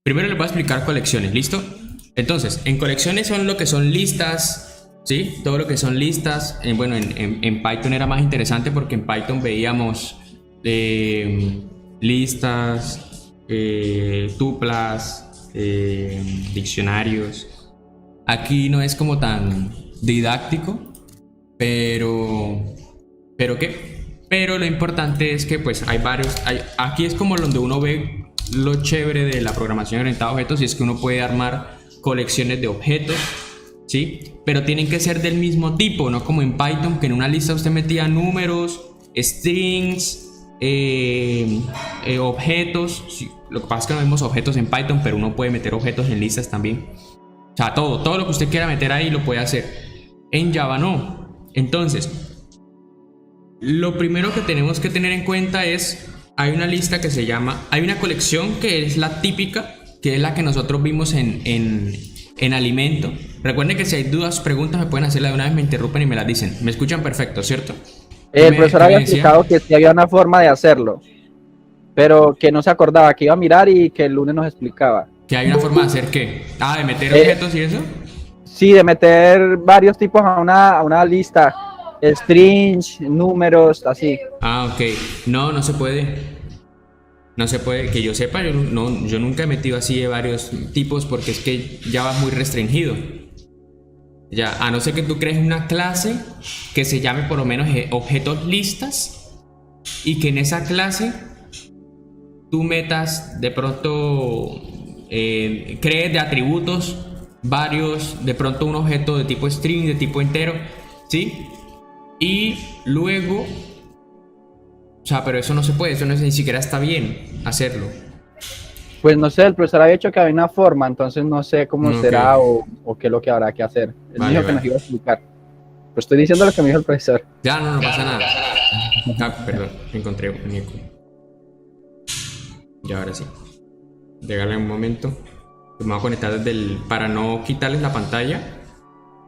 Primero les voy a explicar colecciones, ¿listo? Entonces, en colecciones son lo que son listas, ¿sí? Todo lo que son listas. Bueno, en Python era más interesante porque en Python veíamos listas, tuplas, diccionarios. Aquí no es como tan didáctico, pero ¿qué? Pero lo importante es que pues hay varios, aquí es como donde uno ve lo chévere de la programación orientada a objetos, y es que uno puede armar colecciones de objetos, ¿sí? Pero tienen que ser del mismo tipo, no como en Python, que en una lista usted metía números, strings, objetos. Sí, lo que pasa es que no vemos objetos en Python, pero uno puede meter objetos en listas también. O sea, todo lo que usted quiera meter ahí lo puede hacer. En Java no. Entonces, lo primero que tenemos que tener en cuenta es, hay una lista que se llama, hay una colección que es la típica, que es la que nosotros vimos en alimento. Recuerden que si hay dudas, preguntas, me pueden hacerla de una vez, me interrumpen y me las dicen. Me escuchan perfecto, ¿cierto? El profesor había explicado que sí había una forma de hacerlo, pero que no se acordaba, que iba a mirar y que el lunes nos explicaba. ¿Que hay una forma de hacer qué? Ah, de meter objetos y eso. Sí, de meter varios tipos a una lista, strings, números, así. Ah, ok. No se puede. No se puede, que yo sepa, yo nunca he metido así de varios tipos, porque es que ya va muy restringido. Ya, a no ser que tú crees una clase que se llame por lo menos objetos listas, y que en esa clase tú metas de pronto, crees de atributos varios, de pronto un objeto de tipo string, de tipo entero, ¿sí? Y luego, o sea, pero eso no se puede, eso no, ni siquiera está bien hacerlo. Pues no sé, el profesor había dicho que había una forma, entonces no sé cómo será o qué es lo que habrá que hacer. Él dijo que nos iba a explicar. Pues estoy diciendo lo que me dijo el profesor. Ya, no pasa nada. Ah, perdón, encontré un eco. Ya, ahora sí. Regálame un momento. Me voy a conectar desde el... Para no quitarles la pantalla,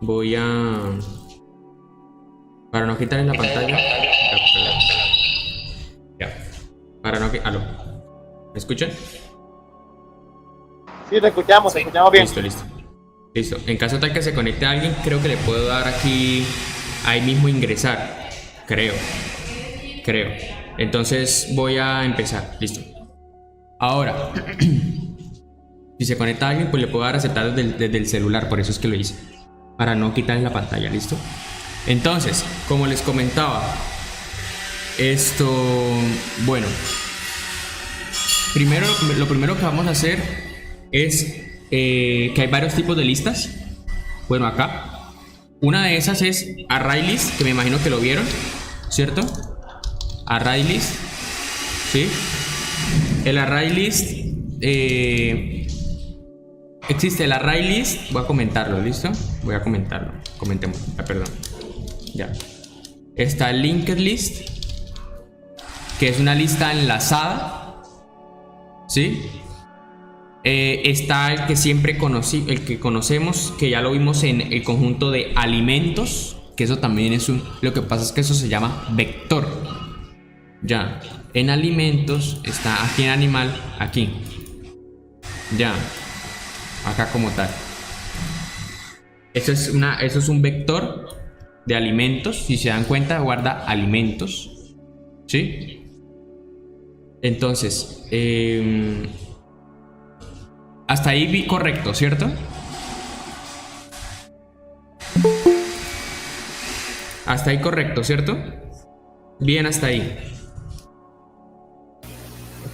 voy a... Para no quitarles la pantalla... Ya. Para no... ¿Aló? ¿Me escuchan? Sí, te escuchamos bien. Listo. En caso tal que se conecte a alguien, creo que le puedo dar aquí, ahí mismo ingresar. Creo. Entonces voy a empezar. Listo. Ahora, si se conecta a alguien, pues le puedo dar a aceptar desde el celular. Por eso es que lo hice, para no quitarle la pantalla. Listo. Entonces, como les comentaba, esto, bueno, lo primero que vamos a hacer es que hay varios tipos de listas. Bueno, acá una de esas es ArrayList, que me imagino que lo vieron, ¿cierto? ArrayList, ¿sí? El ArrayList, existe el ArrayList. Voy a comentarlo, ¿listo? Voy a comentarlo, comentemos, perdón. Ya. Está el Linked List, que es una lista enlazada, ¿sí? Está el que siempre el que conocemos, que ya lo vimos en el conjunto de alimentos, que eso también es lo que pasa es que eso se llama vector. Ya, en alimentos está aquí en animal, aquí. Ya, acá como tal. Eso es un vector de alimentos. Si se dan cuenta, guarda alimentos, ¿sí? Entonces, hasta ahí vi correcto, ¿cierto? Hasta ahí correcto, ¿cierto? Bien, hasta ahí.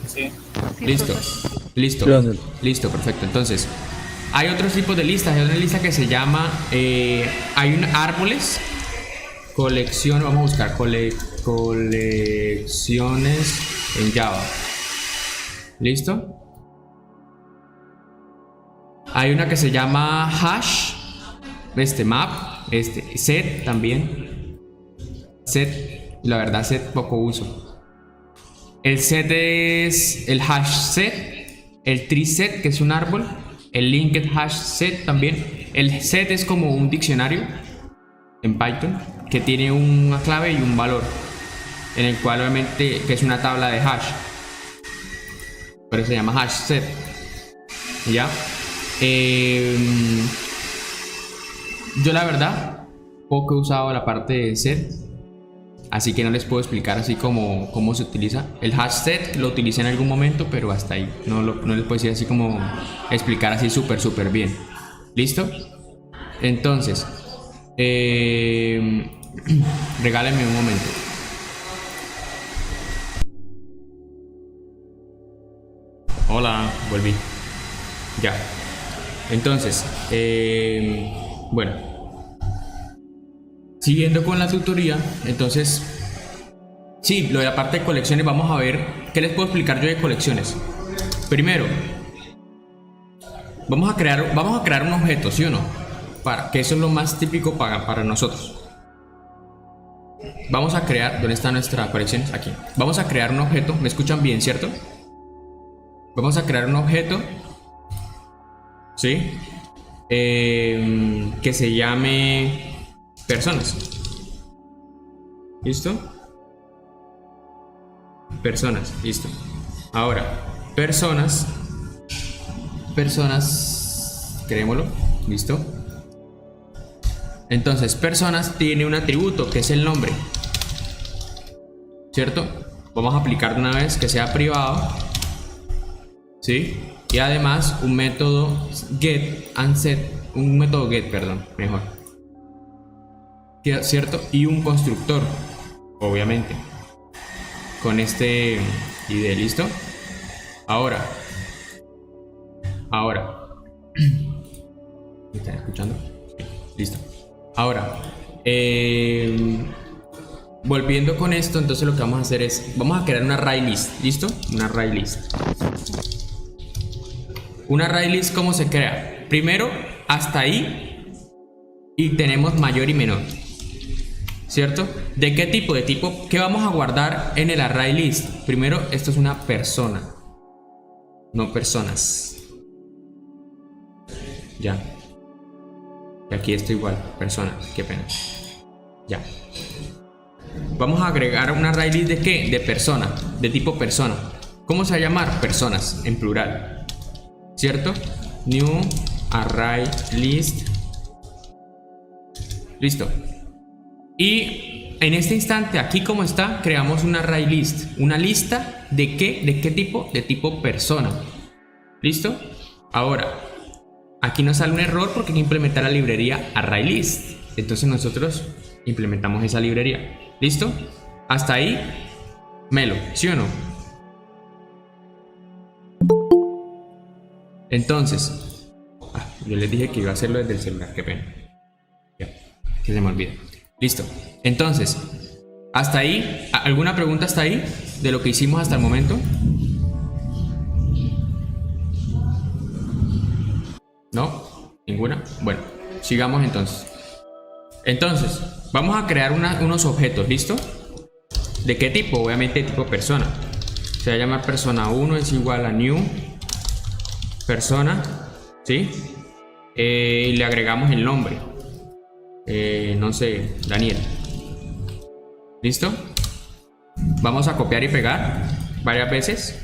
Sí. Listo, perfecto. Entonces, hay otros tipos de listas. Hay una lista que se llama, hay un árboles, colección, vamos a buscar colecciones en Java. ¿Listo? Hay una que se llama hash, map, set también. Set, la verdad set poco uso. El set es el hash set, el tree set, que es un árbol, el linked hash set también. El set es como un diccionario en Python que tiene una clave y un valor, en el cual obviamente que es una tabla de hash, por eso se llama hash set. ¿Ya? Yo la verdad poco he usado la parte de set, así que no les puedo explicar así como cómo se utiliza. El hash set lo utilicé en algún momento, pero hasta ahí. No les puedo decir así como explicar así súper bien. ¿Listo? Entonces, regálenme un momento. Hola, volví. Ya. Entonces, bueno. Siguiendo con la tutoría, entonces, sí, lo de la parte de colecciones, vamos a ver qué les puedo explicar yo de colecciones. Primero, vamos a crear un objeto, ¿sí o no? Que eso es lo más típico para nosotros. Vamos a crear, ¿dónde está nuestra colección? Aquí. Vamos a crear un objeto, ¿me escuchan bien, cierto? Vamos a crear un objeto, ¿sí? Que se llame personas. ¿Listo? Personas, listo. Ahora, personas, creémoslo, listo. Entonces, personas tiene un atributo que es el nombre, ¿cierto? Vamos a aplicar de una vez que sea privado, ¿sí? Y además un método get and set, mejor, ¿cierto? Y un constructor, obviamente, con este ID, ¿listo? Ahora, ¿me están escuchando? Sí, listo. Ahora, volviendo con esto, entonces lo que vamos a hacer es, vamos a crear una array list, ¿listo? Una array list. Una array list, ¿cómo se crea? Primero, hasta ahí, y tenemos mayor y menor, ¿cierto? ¿De qué tipo? De tipo, ¿qué vamos a guardar en el array list? Primero, esto es una persona, no personas. Ya. Y aquí esto igual, persona, qué pena. Ya. Vamos a agregar una array list de qué? De persona, de tipo persona. ¿Cómo se va a llamar? Personas, en plural, ¿cierto? New array list. Listo. Y en este instante, aquí como está, creamos una array list. Una lista de qué? ¿De qué tipo? De tipo persona. ¿Listo? Ahora, aquí nos sale un error porque hay que implementar la librería ArrayList. Entonces nosotros implementamos esa librería. ¿Listo? Hasta ahí, melo, ¿sí o no? Entonces, yo les dije que iba a hacerlo desde el celular, qué pena. Ya, que se me olvida. Listo. Entonces, hasta ahí, ¿alguna pregunta hasta ahí de lo que hicimos hasta el momento? ¿No? ¿Ninguna? Bueno, sigamos entonces. Entonces, vamos a crear unos objetos, ¿listo? ¿De qué tipo? Obviamente de tipo persona. Se va a llamar persona 1 es igual a new persona, ¿sí? Y le agregamos el nombre. No sé, Daniel. ¿Listo? Vamos a copiar y pegar varias veces.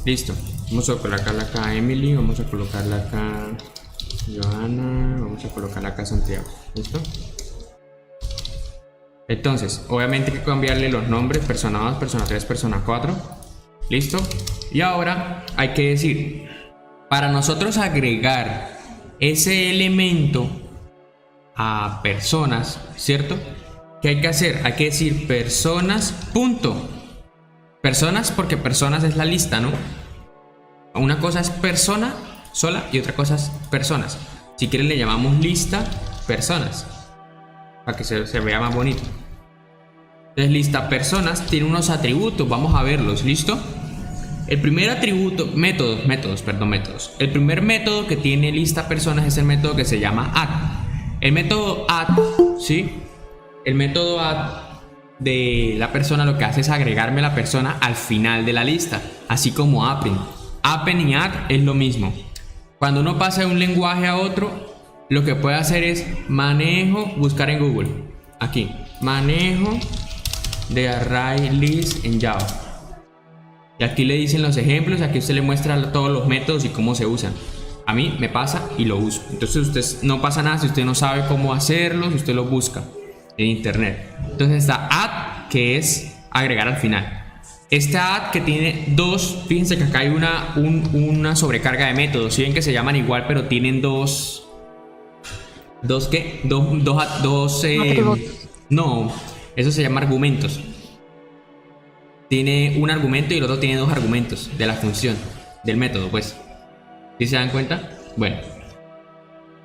Listo. Vamos a colocarla acá Emily, vamos a colocarla acá Johanna, vamos a colocarla acá Santiago. ¿Listo? Entonces, obviamente hay que cambiarle los nombres, persona 2, persona 3, persona 4. ¿Listo? Y ahora hay que decir, para nosotros agregar ese elemento a personas, ¿cierto? ¿Qué hay que hacer? Hay que decir personas, punto. Personas porque personas es la lista, ¿no? Una cosa es persona sola y otra cosa es personas. Si quieren le llamamos lista personas para que se vea más bonito. Entonces lista personas tiene unos atributos, vamos a verlos, ¿listo? El primer atributo, métodos. El primer método que tiene lista personas es el método que se llama add. El método add, ¿sí? El método add de la persona lo que hace es agregarme la persona al final de la lista, así como append. Append y add es lo mismo. Cuando uno pasa de un lenguaje a otro, lo que puede hacer es manejo, buscar en Google, aquí, manejo de array list en Java. Y aquí le dicen los ejemplos, aquí usted le muestra todos los métodos y cómo se usan. A mí me pasa y lo uso. Entonces usted no pasa nada si usted no sabe cómo hacerlo, si usted lo busca en internet. Entonces está add, que es agregar al final. Esta add que tiene dos, fíjense que acá hay una sobrecarga de métodos. Si ven que se llaman igual, pero tienen dos ¿qué? No, eso se llama argumentos. Tiene un argumento y el otro tiene dos argumentos de la función, del método, pues. ¿Sí se dan cuenta? Bueno,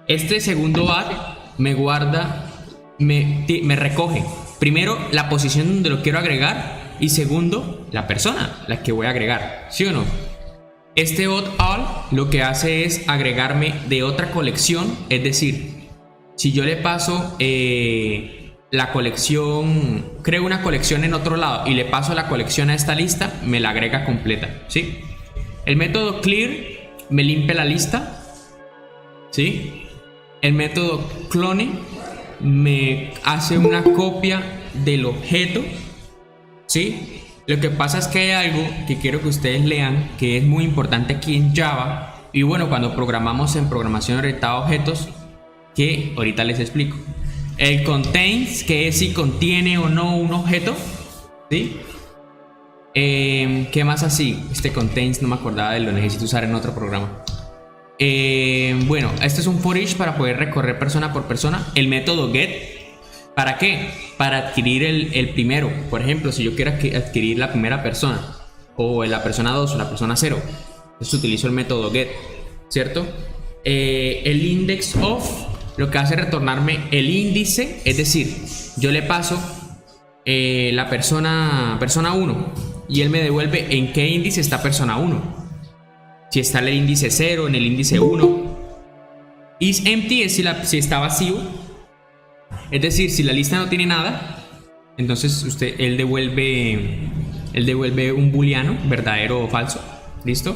este segundo add me guarda, me recoge primero la posición donde lo quiero agregar y segundo la persona la que voy a agregar, ¿sí o no? Este add all lo que hace es agregarme de otra colección, es decir, si yo le paso la colección, creo una colección en otro lado y le paso la colección a esta lista, me la agrega completa, ¿sí? El método clear me limpia la lista, ¿sí? El método clone me hace una copia del objeto, ¿sí? Lo que pasa es que hay algo que quiero que ustedes lean, que es muy importante aquí en Java, y bueno, cuando programamos en programación orientada a objetos, que ahorita les explico. El contains, que es si contiene o no un objeto, ¿sí? ¿Qué más así? Este contains no me acordaba de lo necesito usar en otro programa. Bueno, este es un for each para poder recorrer persona por persona. El método get, ¿para qué? Para adquirir el primero. Por ejemplo, si yo quiero adquirir la primera persona, o la persona 2 o la persona 0, entonces utilizo el método get, ¿cierto? El index of lo que hace es retornarme el índice, es decir, yo le paso la persona 1 y él me devuelve en qué índice está persona 1. Si está en el índice 0, en el índice 1. Is empty es si está vacío. Es decir, si la lista no tiene nada, entonces él devuelve un booleano, verdadero o falso. ¿Listo?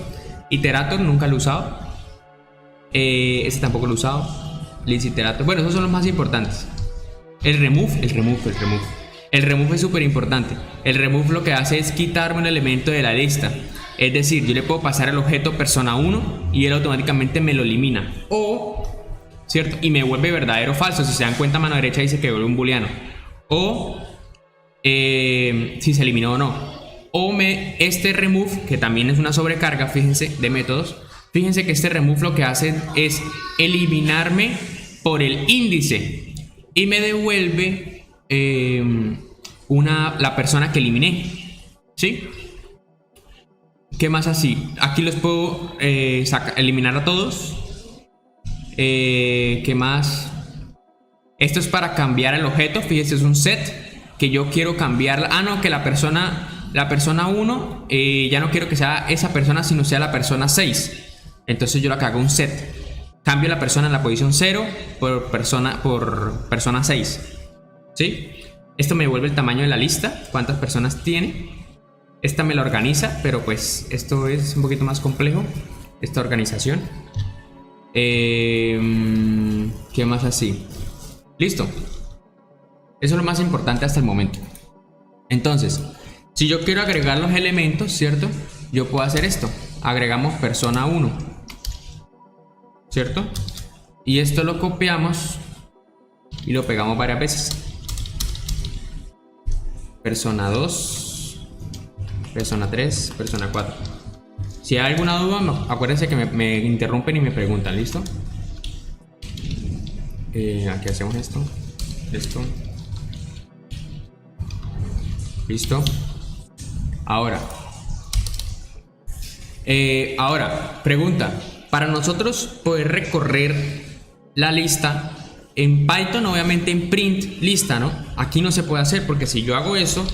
Iterator nunca lo he usado. Este tampoco lo he usado. List iterator. Bueno, esos son los más importantes. El remove es súper importante. El remove lo que hace es quitarme un elemento de la lista. Es decir, yo le puedo pasar el objeto persona 1 y él automáticamente me lo elimina. O, ¿cierto? Y me vuelve verdadero o falso. Si se dan cuenta, a mano derecha dice que vuelve un booleano. O, si se eliminó o no. O este remove, que también es una sobrecarga, fíjense, de métodos. Fíjense que este remove lo que hace es eliminarme por el índice y me devuelve la persona que eliminé, ¿sí? ¿Qué más así? Aquí los puedo eliminar a todos. ¿Qué más? Esto es para cambiar el objeto. Fíjense, es un set que yo quiero cambiar. Ah, no, que la persona 1 ya no quiero que sea esa persona, sino sea la persona 6. Entonces yo lo que hago un set. Cambio la persona en la posición 0 por persona 6. ¿Sí? Esto me devuelve el tamaño de la lista, cuántas personas tiene. Esta me la organiza, pero pues esto es un poquito más complejo, esta organización. ¿Qué más así? Listo. Eso es lo más importante hasta el momento. Entonces, si yo quiero agregar los elementos, ¿cierto? Yo puedo hacer esto. Agregamos persona 1, ¿cierto? Y esto lo copiamos y lo pegamos varias veces. Persona 2, persona 3, persona 4. Si hay alguna duda, acuérdense que me interrumpen y me preguntan, ¿listo? Aquí hacemos esto. ¿Listo? Ahora, pregunta. Para nosotros poder recorrer la lista en Python, obviamente en print lista, ¿no? Aquí no se puede hacer porque si yo hago eso,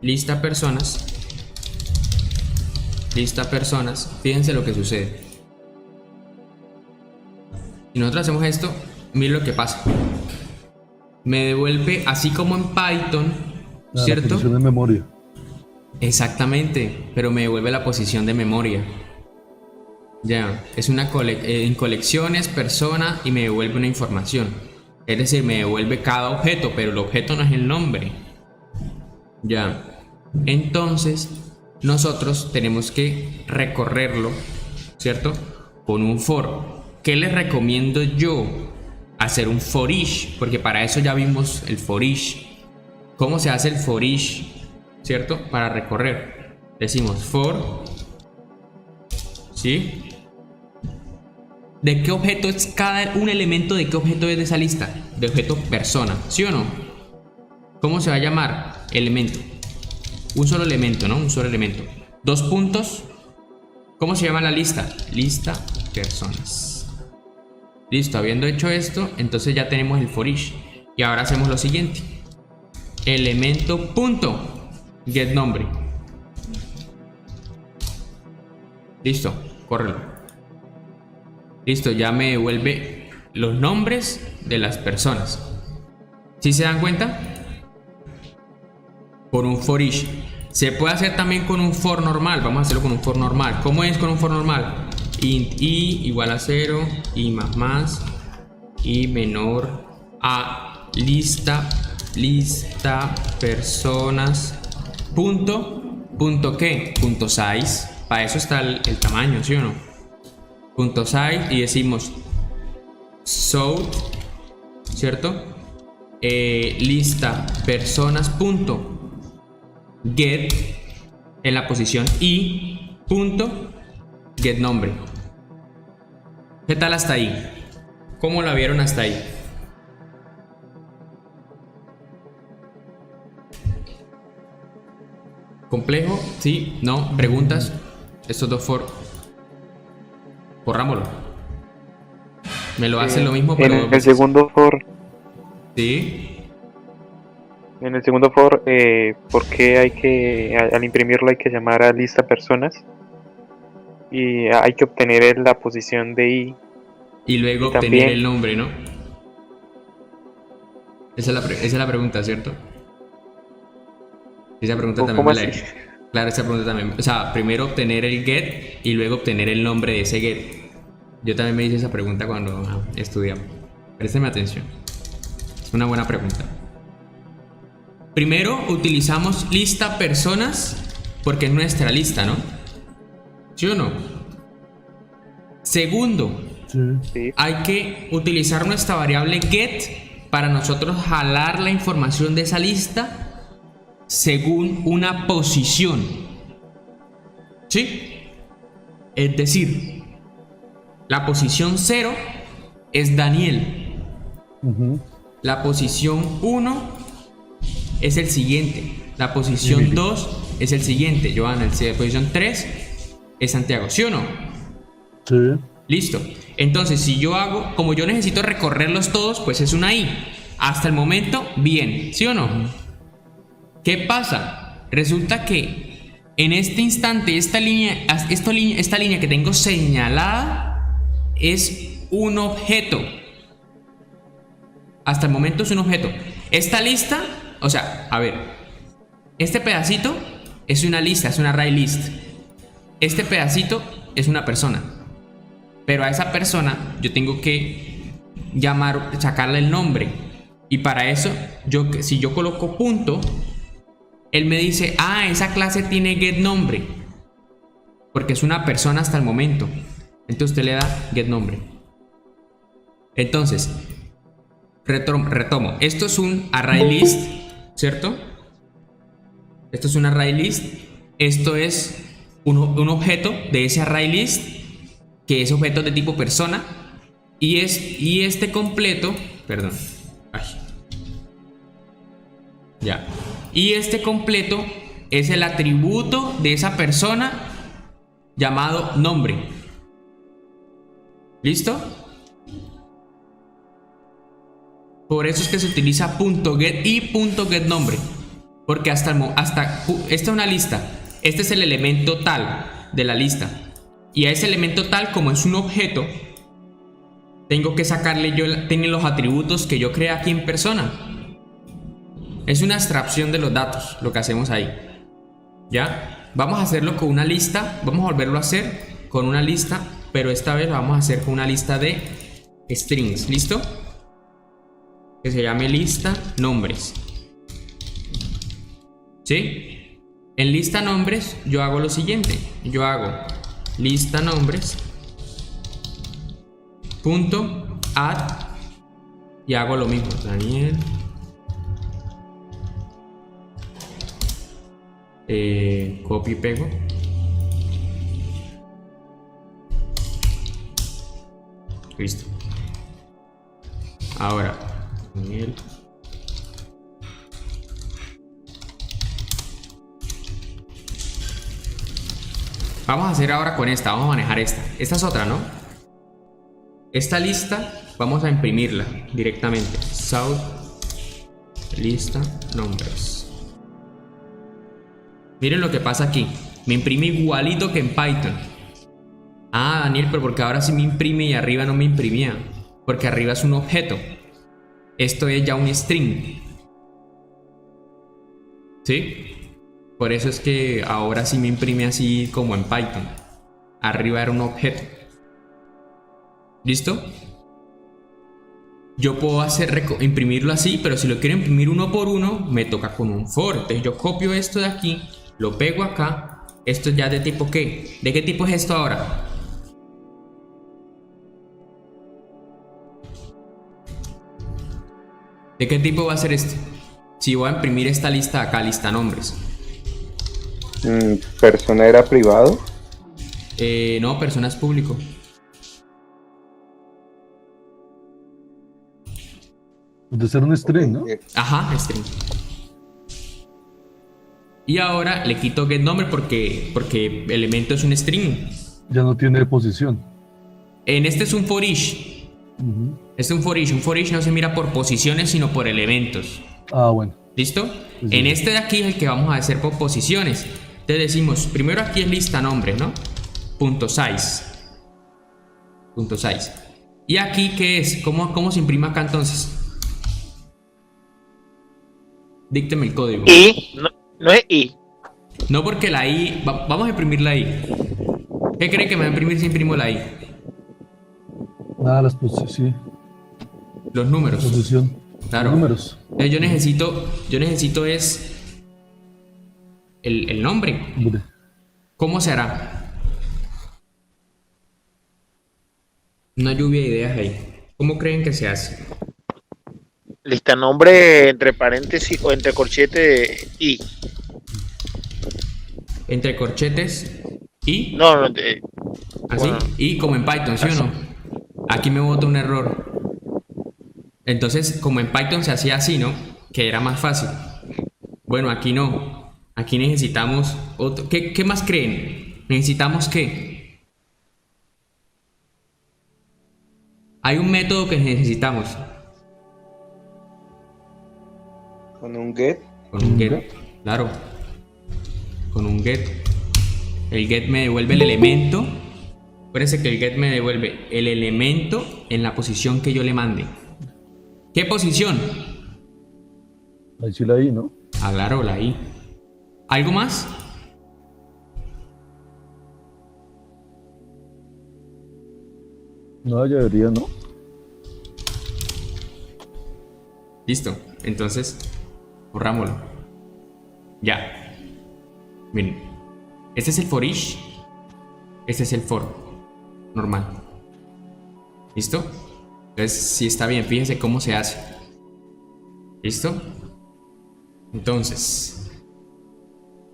lista personas, fíjense lo que sucede. Si nosotros hacemos esto, miren lo que pasa. Me devuelve, así como en Python, ¿cierto? La posición de memoria. Exactamente, pero me devuelve la posición de memoria. Ya, es una en colecciones, persona, y me devuelve una información. Es decir, me devuelve cada objeto, pero el objeto no es el nombre. Ya. Entonces, nosotros tenemos que recorrerlo, ¿cierto? Con un for. ¿Qué les recomiendo yo? Hacer un for each, porque para eso ya vimos el for each. ¿Cómo se hace el for each? ¿Cierto? Para recorrer. Decimos for, ¿sí? ¿De qué objeto es cada un elemento? ¿De qué objeto es de esa lista? De objeto persona, ¿sí o no? ¿Cómo se va a llamar? Elemento. Un solo elemento, ¿no? Un solo elemento. Dos puntos. ¿Cómo se llama la lista? Lista personas. Listo, habiendo hecho esto, entonces ya tenemos el for each. Y ahora hacemos lo siguiente. Elemento punto get nombre. Listo, córrelo. Listo, ya me devuelve los nombres de las personas. ¿Sí se dan cuenta? Por un for each. Se puede hacer también con un for normal. Vamos a hacerlo con un for normal. ¿Cómo es con un for normal? Int i igual a 0, i más, i menor a lista personas punto ¿qué? Punto size. Para eso está el tamaño, ¿sí o no? Punto size y decimos sort, ¿cierto? Lista personas punto get en la posición i punto get nombre. ¿Qué tal hasta ahí? ¿Cómo la vieron hasta ahí? ¿Complejo? ¿Sí? ¿No? ¿Preguntas? Estos dos for. Borrámoslo. Me lo hace lo mismo, pero en el segundo for. Sí. En el segundo for, ¿por qué hay que, al imprimirlo, hay que llamar a lista personas? Y hay que obtener la posición de i. Y luego obtener también el nombre, ¿no? Esa es la pregunta, ¿cierto? Esa pregunta también me la he hecho. Claro, esa pregunta también. O sea, primero obtener el get y luego obtener el nombre de ese get. Yo también me hice esa pregunta cuando estudiaba. Présteme atención. Es una buena pregunta. Primero utilizamos lista personas porque es nuestra lista, ¿no? ¿Sí o no? Segundo, Sí. hay que utilizar nuestra variable get para nosotros jalar la información de esa lista según una posición. ¿Sí? Es decir, la posición 0 es Daniel. La posición 1 es el siguiente. La posición 2 es el siguiente. Joana, la posición 3 es Santiago. ¿Sí o no? Sí. Listo. Entonces, si yo hago, como yo necesito recorrerlos todos, pues es una I. Hasta el momento, bien. ¿Sí o no? ¿Qué pasa? Resulta que en este instante, esta línea que tengo señalada es un objeto. Hasta el momento es un objeto. Esta lista, o sea, a ver, este pedacito es una lista, es una array list. Este pedacito es una persona. Pero a esa persona yo tengo que sacarle el nombre. Y para eso, si yo coloco punto, él me dice, esa clase tiene get nombre. Porque es una persona hasta el momento. Entonces usted le da get nombre. Entonces, retomo. Esto es un array list, ¿cierto? Esto es un array list. Esto es un objeto de ese array list, que es objeto de tipo persona. Y este completo, perdón. Ya. Y este completo es el atributo de esa persona llamado nombre. ¿Listo? Por eso es que se utiliza .get y .getNombre. Porque esta es una lista. Este es el elemento tal de la lista. Y a ese elemento tal, como es un objeto, tengo que sacarle tiene los atributos que yo creé aquí en persona. Es una abstracción de los datos, lo que hacemos ahí. ¿Ya? Vamos a hacerlo con una lista. Vamos a volverlo a hacer con una lista, pero esta vez lo vamos a hacer con una lista de strings. ¿Listo? Que se llame lista nombres. ¿Sí? En lista nombres yo hago lo siguiente. Yo hago lista nombres punto add y hago lo mismo. Daniel. Copio y pego. Listo. Ahora, Daniel. Vamos a hacer ahora con esta, vamos a manejar esta. Esta es otra, ¿no? Esta lista vamos a imprimirla directamente. South lista nombres. Miren lo que pasa aquí. Me imprime igualito que en Python. Ah, Daniel, pero porque ahora sí me imprime y arriba no me imprimía. Porque arriba es un objeto. Esto es ya un string. ¿Sí? Por eso es que ahora sí me imprime así como en Python. Arriba era un objeto. ¿Listo? Yo puedo imprimirlo así, pero si lo quiero imprimir uno por uno, me toca con un for. Entonces yo copio esto de aquí, lo pego acá. Esto ya de tipo ¿qué? ¿De qué tipo es esto ahora? ¿De qué tipo va a ser esto? Si voy a imprimir esta lista acá, lista nombres. ¿Persona era privado? No, persona es público. De ser un string, ¿no? Ajá, string. Y ahora le quito getNumber porque elemento es un string. Ya no tiene posición. En este es un for each. Este es un for each. Un for each no se mira por posiciones, sino por elementos. Ah, bueno. ¿Listo? Sí. En este de aquí es el que vamos a hacer por posiciones. Entonces decimos, primero aquí es lista nombres, ¿no? Punto size. Punto size. ¿Y aquí qué es? ¿Cómo se imprime acá entonces? Dícteme el código. I, no es I. No, porque la I... vamos a imprimir la I. ¿Qué creen que me va a imprimir si imprimo la I? Nada, las posiciones. Los números. Posición. Claro. Los números. Entonces yo necesito es... el nombre. Hombre. ¿Cómo se hará? Una lluvia de ideas ahí. ¿Cómo creen que se hace? Lista nombre entre paréntesis o entre corchetes I. Entre corchetes y... No, así. bueno. Y como en Python, ¿sí o no? Aquí me bota un error. Entonces, como en Python se hacía así, ¿no? Que era más fácil. Bueno, aquí no. Aquí necesitamos otro. ¿Qué más creen? ¿Necesitamos qué? Hay un método que necesitamos. ¿Con un get? Con un get, claro. Con un get. El get me devuelve el elemento. Acuérdense que el get me devuelve el elemento en la posición que yo le mande. ¿Qué posición? Ahí sí la I, ¿no? Ah, claro, la I. ¿Algo más? No, ya debería, ¿no? Listo. Entonces, borrámoslo. Ya. Miren. Este es el for each. Este es el for. Normal. ¿Listo? Entonces, sí está bien. Fíjense cómo se hace. ¿Listo? Entonces.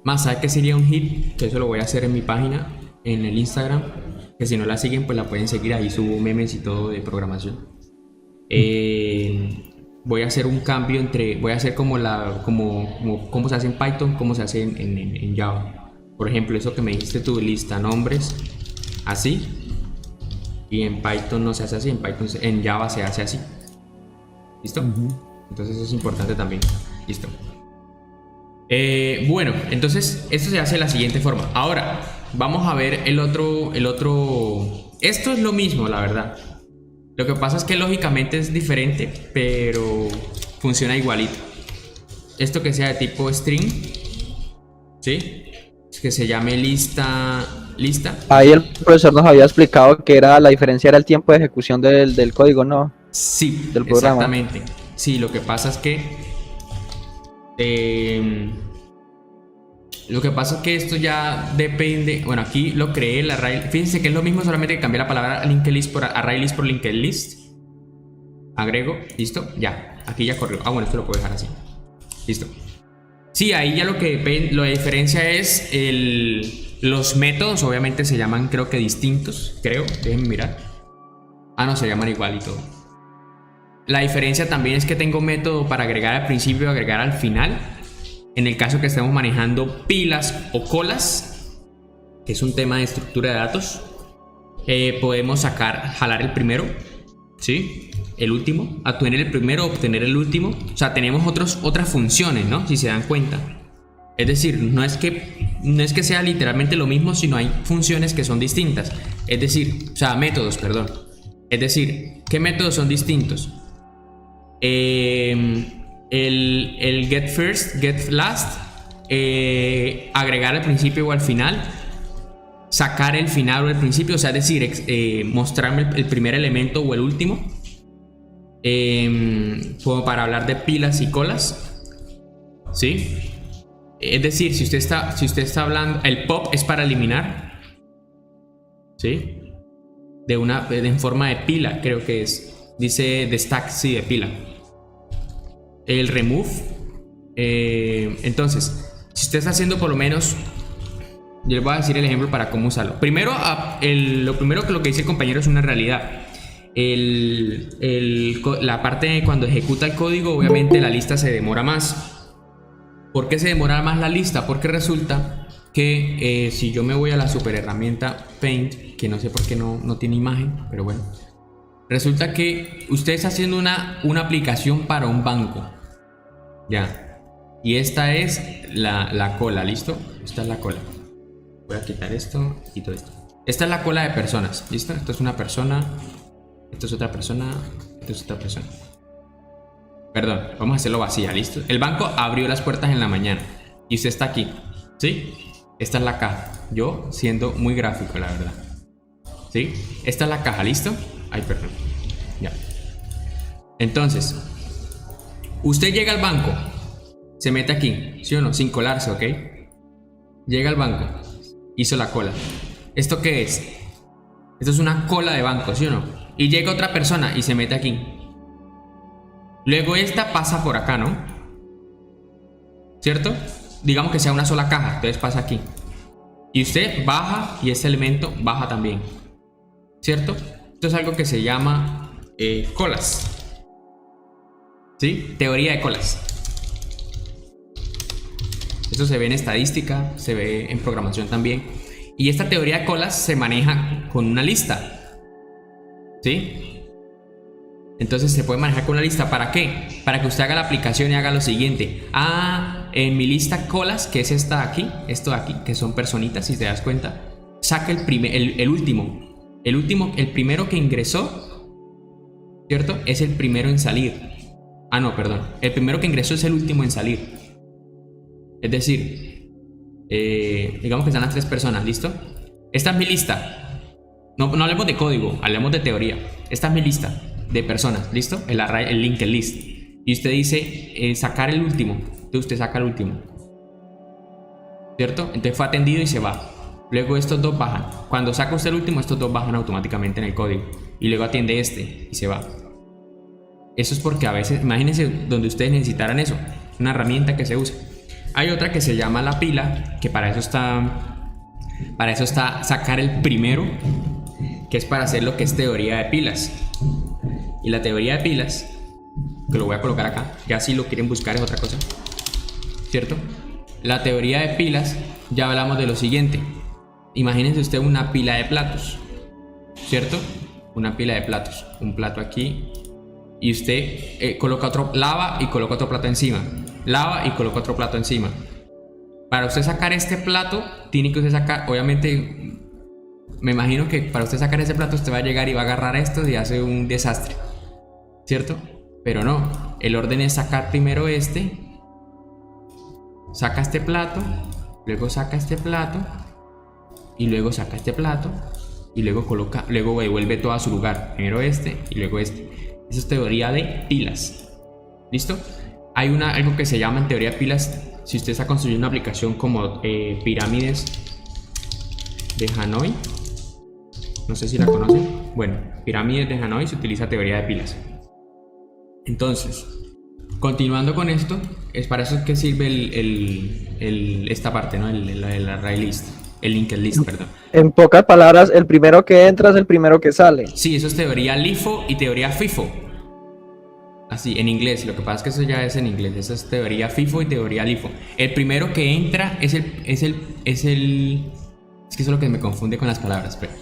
Más, ¿sabe qué sería un hit? Que eso lo voy a hacer en mi página. En el Instagram. Que si no la siguen, pues la pueden seguir. Ahí subo memes y todo de programación. Voy a hacer un cambio entre... Voy a hacer como cómo se hace en Python, cómo se hace en Java. Por ejemplo, eso que me dijiste tú, lista nombres, así. Y en Python no se hace así, en Java se hace así. ¿Listo? Entonces eso es importante también. Listo. Bueno, entonces esto se hace de la siguiente forma. Ahora, vamos a ver el otro... Esto es lo mismo, la verdad. Lo que pasa es que lógicamente es diferente, pero funciona igualito. Esto que sea de tipo string, ¿sí? Que se llame lista. Ahí el profesor nos había explicado que la diferencia era el tiempo de ejecución del código, ¿no? Sí, del programa. exactamente. Sí, lo que pasa es que Lo que pasa es que esto ya depende. Bueno, aquí lo creé el array. Fíjense que es lo mismo, solamente que cambié la palabra linked list por array list por linked list. Agrego, listo, ya. Aquí ya corrió. Ah, bueno, esto lo puedo dejar así. Listo. Sí, ahí ya lo que la diferencia es los métodos. Obviamente se llaman, creo que distintos. Creo, déjenme mirar. Ah, no, se llaman igual y todo. La diferencia también es que tengo método para agregar al principio y agregar al final. En el caso que estemos manejando pilas o colas, que es un tema de estructura de datos, podemos jalar el primero, ¿sí? El último, obtener el primero, obtener el último. O sea, tenemos otras funciones, ¿no? Si se dan cuenta. Es decir, no es que sea literalmente lo mismo, sino hay funciones que son distintas. Es decir, o sea, métodos, perdón. Es decir, ¿qué métodos son distintos? El get first, get last, agregar al principio o al final, sacar el final o el principio, o sea, es decir, mostrarme el primer elemento o el último, como para hablar de pilas y colas, ¿sí? Es decir, si usted está hablando, el pop es para eliminar, ¿sí? En forma de pila, creo que es, dice de stack, sí, de pila. El remove, entonces, si usted está haciendo por lo menos, yo le voy a decir el ejemplo para cómo usarlo. Primero, lo que dice el compañero es una realidad. La parte de cuando ejecuta el código, obviamente la lista se demora más. ¿Por qué se demora más la lista? Porque resulta que si yo me voy a la super herramienta Paint, que no sé por qué no tiene imagen, pero bueno. Resulta que usted está haciendo una aplicación para un banco. Ya. Y esta es la cola, ¿listo? Esta es la cola. Voy a quitar esto y todo esto. Esta es la cola de personas, ¿listo? Esto es una persona. Esto es otra persona. Esto es otra persona. Perdón, vamos a hacerlo vacía, ¿listo? El banco abrió las puertas en la mañana. Y usted está aquí, ¿sí? Esta es la caja. Yo siendo muy gráfico, la verdad. ¿Sí? Esta es la caja, ¿listo? Ay, perdón. Ya. Entonces, usted llega al banco, se mete aquí, ¿sí o no? Sin colarse, ¿ok? Llega al banco, hizo la cola. ¿Esto qué es? Esto es una cola de banco, ¿sí o no? Y llega otra persona y se mete aquí. Luego esta pasa por acá, ¿no? ¿Cierto? Digamos que sea una sola caja, entonces pasa aquí. Y usted baja y este elemento baja también. ¿Cierto? Esto es algo que se llama colas. ¿Sí? Teoría de colas. Esto se ve en estadística, se ve en programación también. Y esta teoría de colas se maneja con una lista. ¿Sí? Entonces se puede manejar con una lista. ¿Para qué? Para que usted haga la aplicación y haga lo siguiente. En mi lista colas, que es esta aquí, esto de aquí, que son personitas, si te das cuenta, saca el último. El primero que ingresó, ¿cierto? Es el primero en salir. No, perdón. El primero que ingresó es el último en salir. Es decir, digamos que están las tres personas, ¿listo? Esta es mi lista. No hablemos de código, hablemos de teoría. Esta es mi lista de personas, ¿listo? El linked list. Y usted dice sacar el último. Entonces usted saca el último, ¿cierto? Entonces fue atendido y se va. Luego estos dos bajan. Cuando saca usted el último, estos dos bajan automáticamente en el código. Y luego atiende este y se va. Eso es porque a veces, imagínense donde ustedes necesitaran eso. Es una herramienta que se usa. Hay otra que se llama la pila, que para eso está sacar el primero, que es para hacer lo que es teoría de pilas. Y la teoría de pilas, que lo voy a colocar acá, ya si lo quieren buscar es otra cosa, ¿cierto? La teoría de pilas, ya hablamos de lo siguiente. Imagínense usted una pila de platos, ¿cierto? Una pila de platos, un plato aquí, y usted coloca otro, lava y coloca otro plato encima, lava y coloca otro plato encima. Para usted sacar este plato, tiene que usted sacar, obviamente, me imagino que para usted sacar ese plato, usted va a llegar y va a agarrar esto y hace un desastre, ¿cierto? Pero no, el orden es sacar primero este, saca este plato, luego saca este plato, y luego saca este plato, y luego devuelve todo a su lugar. Primero este y luego este. Esa es teoría de pilas. ¿Listo? Hay algo que se llama en teoría de pilas, si usted está construyendo una aplicación como pirámides de Hanoi, no sé si la conocen. Bueno, pirámides de Hanoi se utiliza teoría de pilas. Entonces, continuando con esto, es para eso que sirve esta parte, ¿no? El array list, el linked list, perdón. En pocas palabras, el primero que entra es el primero que sale. Sí, eso es teoría LIFO y teoría FIFO. Así, en inglés. Lo que pasa es que eso ya es en inglés. Eso es teoría FIFO y teoría LIFO. El primero que entra es que eso es lo que me confunde con las palabras. Pero...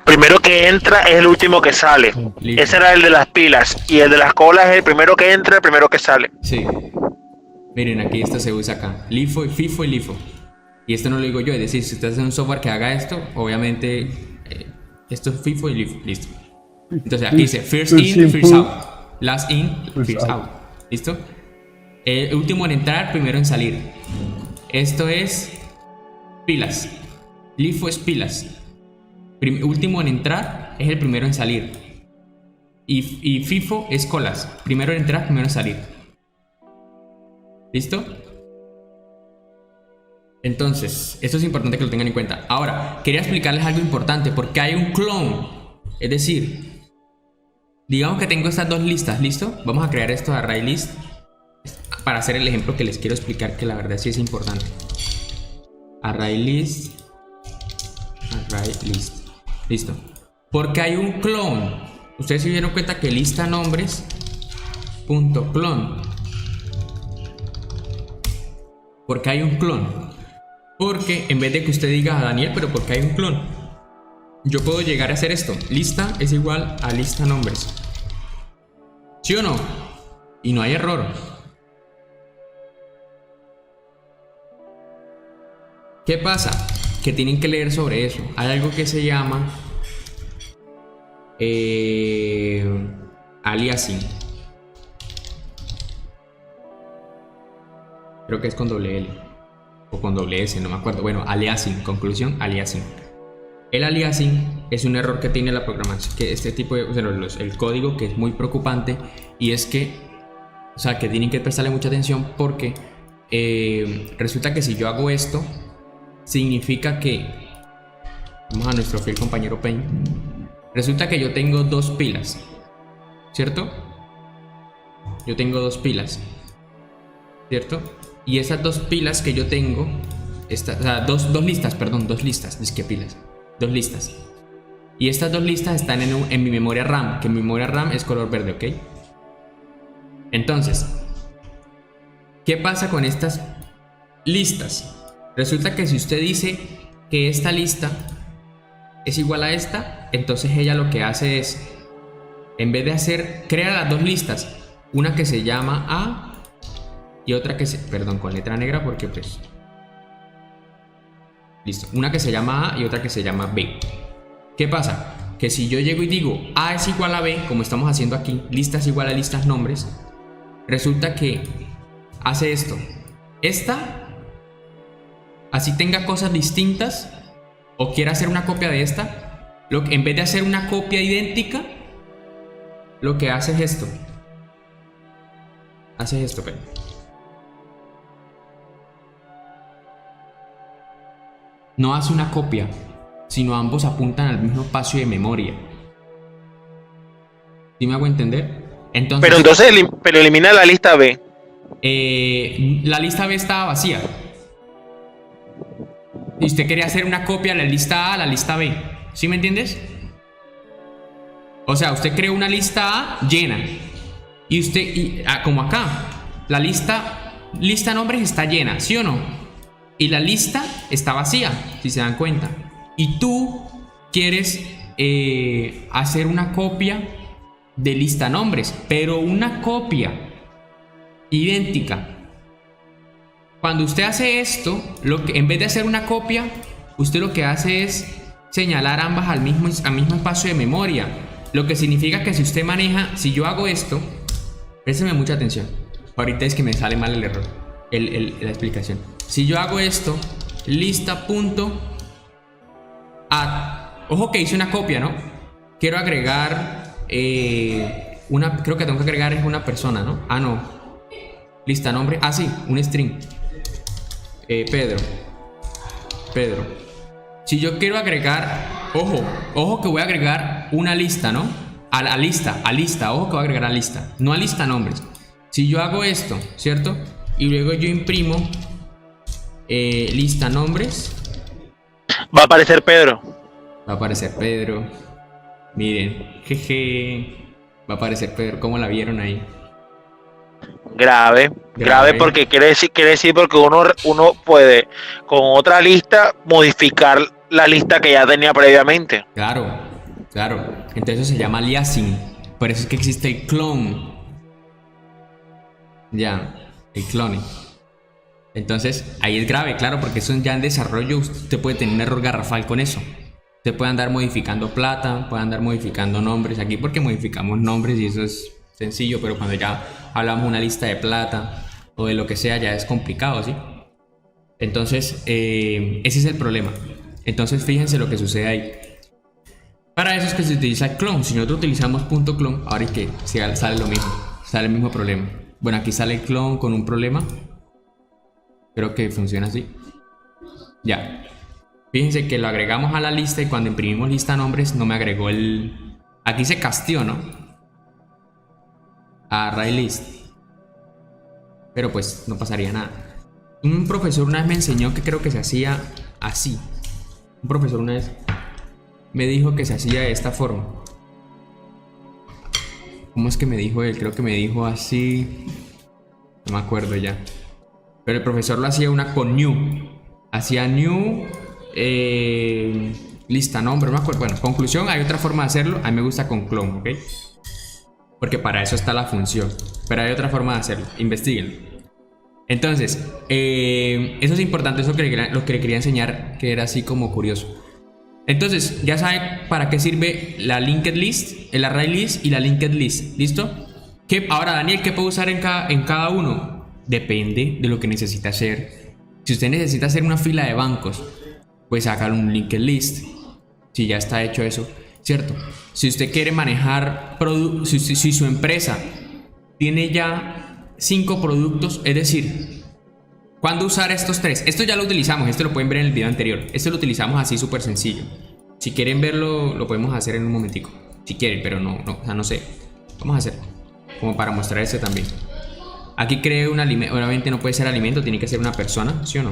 Primero que entra es el último que sale. Listo. Ese era el de las pilas. Y el de las colas es el primero que entra, el primero que sale. Sí. Miren, aquí esto se usa acá. LIFO y FIFO y LIFO. Y esto no lo digo yo. Es decir, si usted hace un software que haga esto, obviamente esto es FIFO y LIFO. Listo. Entonces aquí dice first in, first out. Last in, first out. ¿Listo? El último en entrar, primero en salir. Esto es pilas. LIFO es pilas. Último en entrar es el primero en salir. Y FIFO es colas. Primero en entrar, primero en salir. ¿Listo? Entonces, esto es importante que lo tengan en cuenta. Ahora, quería explicarles algo importante. Porque hay un clone. Es decir, digamos que tengo estas dos listas. ¿Listo? Vamos a crear esto de array list para hacer el ejemplo que les quiero explicar, que la verdad sí es importante. Array list. Array list. Listo. Porque hay un clone. Ustedes se dieron cuenta que lista nombres punto clone. Porque hay un clone. Porque en vez de que usted diga a Daniel, pero porque hay un clone, yo puedo llegar a hacer esto. Lista es igual a lista nombres. ¿Sí o no? Y no hay error. ¿Qué pasa? Que tienen que leer sobre eso. Hay algo que se llama aliasing. Creo que es con doble L o con doble S, no me acuerdo. Bueno, aliasing, conclusión, aliasing. El aliasing es un error que tiene la programación, que este tipo de, el código, que es muy preocupante, y es que, o sea, que tienen que prestarle mucha atención porque resulta que si yo hago esto, significa que, vamos a nuestro fiel compañero Paint, resulta que yo tengo dos pilas, ¿cierto? Yo tengo dos pilas, ¿cierto? Y esas dos pilas que yo tengo, o sea, dos listas, perdón, dos listas, es que pilas, dos listas. Y estas dos listas están en mi memoria RAM, que mi memoria RAM es color verde, ¿ok? Entonces, ¿qué pasa con estas listas? Resulta que si usted dice que esta lista es igual a esta, entonces ella lo que hace es, en vez de hacer, crea las dos listas, una que se llama A y otra que se, perdón, con letra negra porque pues, listo, una que se llama A y otra que se llama B. ¿Qué pasa? Que si yo llego y digo A es igual a B, como estamos haciendo aquí, lista es igual a listas nombres, resulta que hace esto. Esta, así tenga cosas distintas o quiera hacer una copia de esta, en vez de hacer una copia idéntica, lo que hace es esto. Hace esto, pero no hace una copia, sino ambos apuntan al mismo espacio de memoria. ¿Sí me hago entender? Entonces, pero elimina la lista B. La lista B estaba vacía. Y usted quería hacer una copia de la lista A a la lista B. ¿Sí me entiendes? O sea, usted creó una lista A llena. Y usted, como acá, la lista nombres está llena, ¿sí o no? Y la lista está vacía, si se dan cuenta. Y tú quieres hacer una copia de lista nombres, pero una copia idéntica. Cuando usted hace esto, en vez de hacer una copia, usted lo que hace es señalar ambas al mismo espacio de memoria. Lo que significa que si usted maneja, si yo hago esto, présteme mucha atención. Ahorita es que me sale mal el error, la explicación. Si yo hago esto, lista.add. Ojo que hice una copia, ¿no? Quiero agregar creo que tengo que agregar es una persona, ¿no? Ah, no. Lista nombre. Ah, sí, un string. Pedro. Si yo quiero agregar, ojo que voy a agregar una lista, ¿no? A lista, ojo que voy a agregar a lista, no a lista nombres. Si yo hago esto, ¿cierto? Y luego yo imprimo lista nombres. Va a aparecer Pedro. Va a aparecer Pedro. Miren, jeje. Va a aparecer Pedro. ¿Cómo la vieron ahí? Grave porque quiere decir porque uno puede con otra lista modificar la lista que ya tenía previamente. Claro. Entonces eso se llama aliasing. Por eso es que existe el clone. Ya, el cloning. Entonces ahí es grave, claro, porque eso ya en desarrollo usted puede tener un error garrafal con eso. Usted puede andar modificando plata, puede andar modificando nombres aquí porque modificamos nombres y eso es sencillo, pero cuando ya hablamos de una lista de plata o de lo que sea ya es complicado, ¿sí? Entonces ese es el problema. Entonces fíjense lo que sucede ahí. Para eso es que se utiliza el clone. Si nosotros utilizamos .clone, ahora es que sale lo mismo, sale el mismo problema. Bueno, aquí sale el clone con un problema. Creo que funciona así. Ya. Fíjense que lo agregamos a la lista y cuando imprimimos lista nombres no me agregó el... Aquí se castió, ¿no? Array list. Pero pues no pasaría nada. Un profesor una vez me enseñó que creo que se hacía así. Un profesor una vez me dijo que se hacía de esta forma. ¿Cómo es que me dijo él? Creo que me dijo así. No me acuerdo ya. Pero el profesor lo hacía una con new. Hacía new lista nombre, no me acuerdo. Bueno, conclusión, hay otra forma de hacerlo. A mí me gusta con clone, ¿ok? Porque para eso está la función. Pero hay otra forma de hacerlo. Investíguenlo. Entonces, eso es importante. Eso lo que le quería enseñar, que era así como curioso. Entonces, ya saben para qué sirve la linked list, el array list y la linked list. ¿Listo? Ahora, Daniel, ¿qué puedo usar en cada uno? Depende de lo que necesita hacer. Si usted necesita hacer una fila de bancos, pues hágalo un linked list. Si ya está hecho eso, ¿cierto? Si usted quiere manejar si su empresa tiene ya 5 productos, es decir, ¿cuándo usar estos 3? Esto ya lo utilizamos, esto lo pueden ver en el video anterior. Esto lo utilizamos así súper sencillo. Si quieren verlo, lo podemos hacer en un momentico. Si quieren, pero o sea, no sé. Vamos a hacer como para mostrar este también. Aquí creo un alimento, obviamente no puede ser alimento, tiene que ser una persona, ¿sí o no?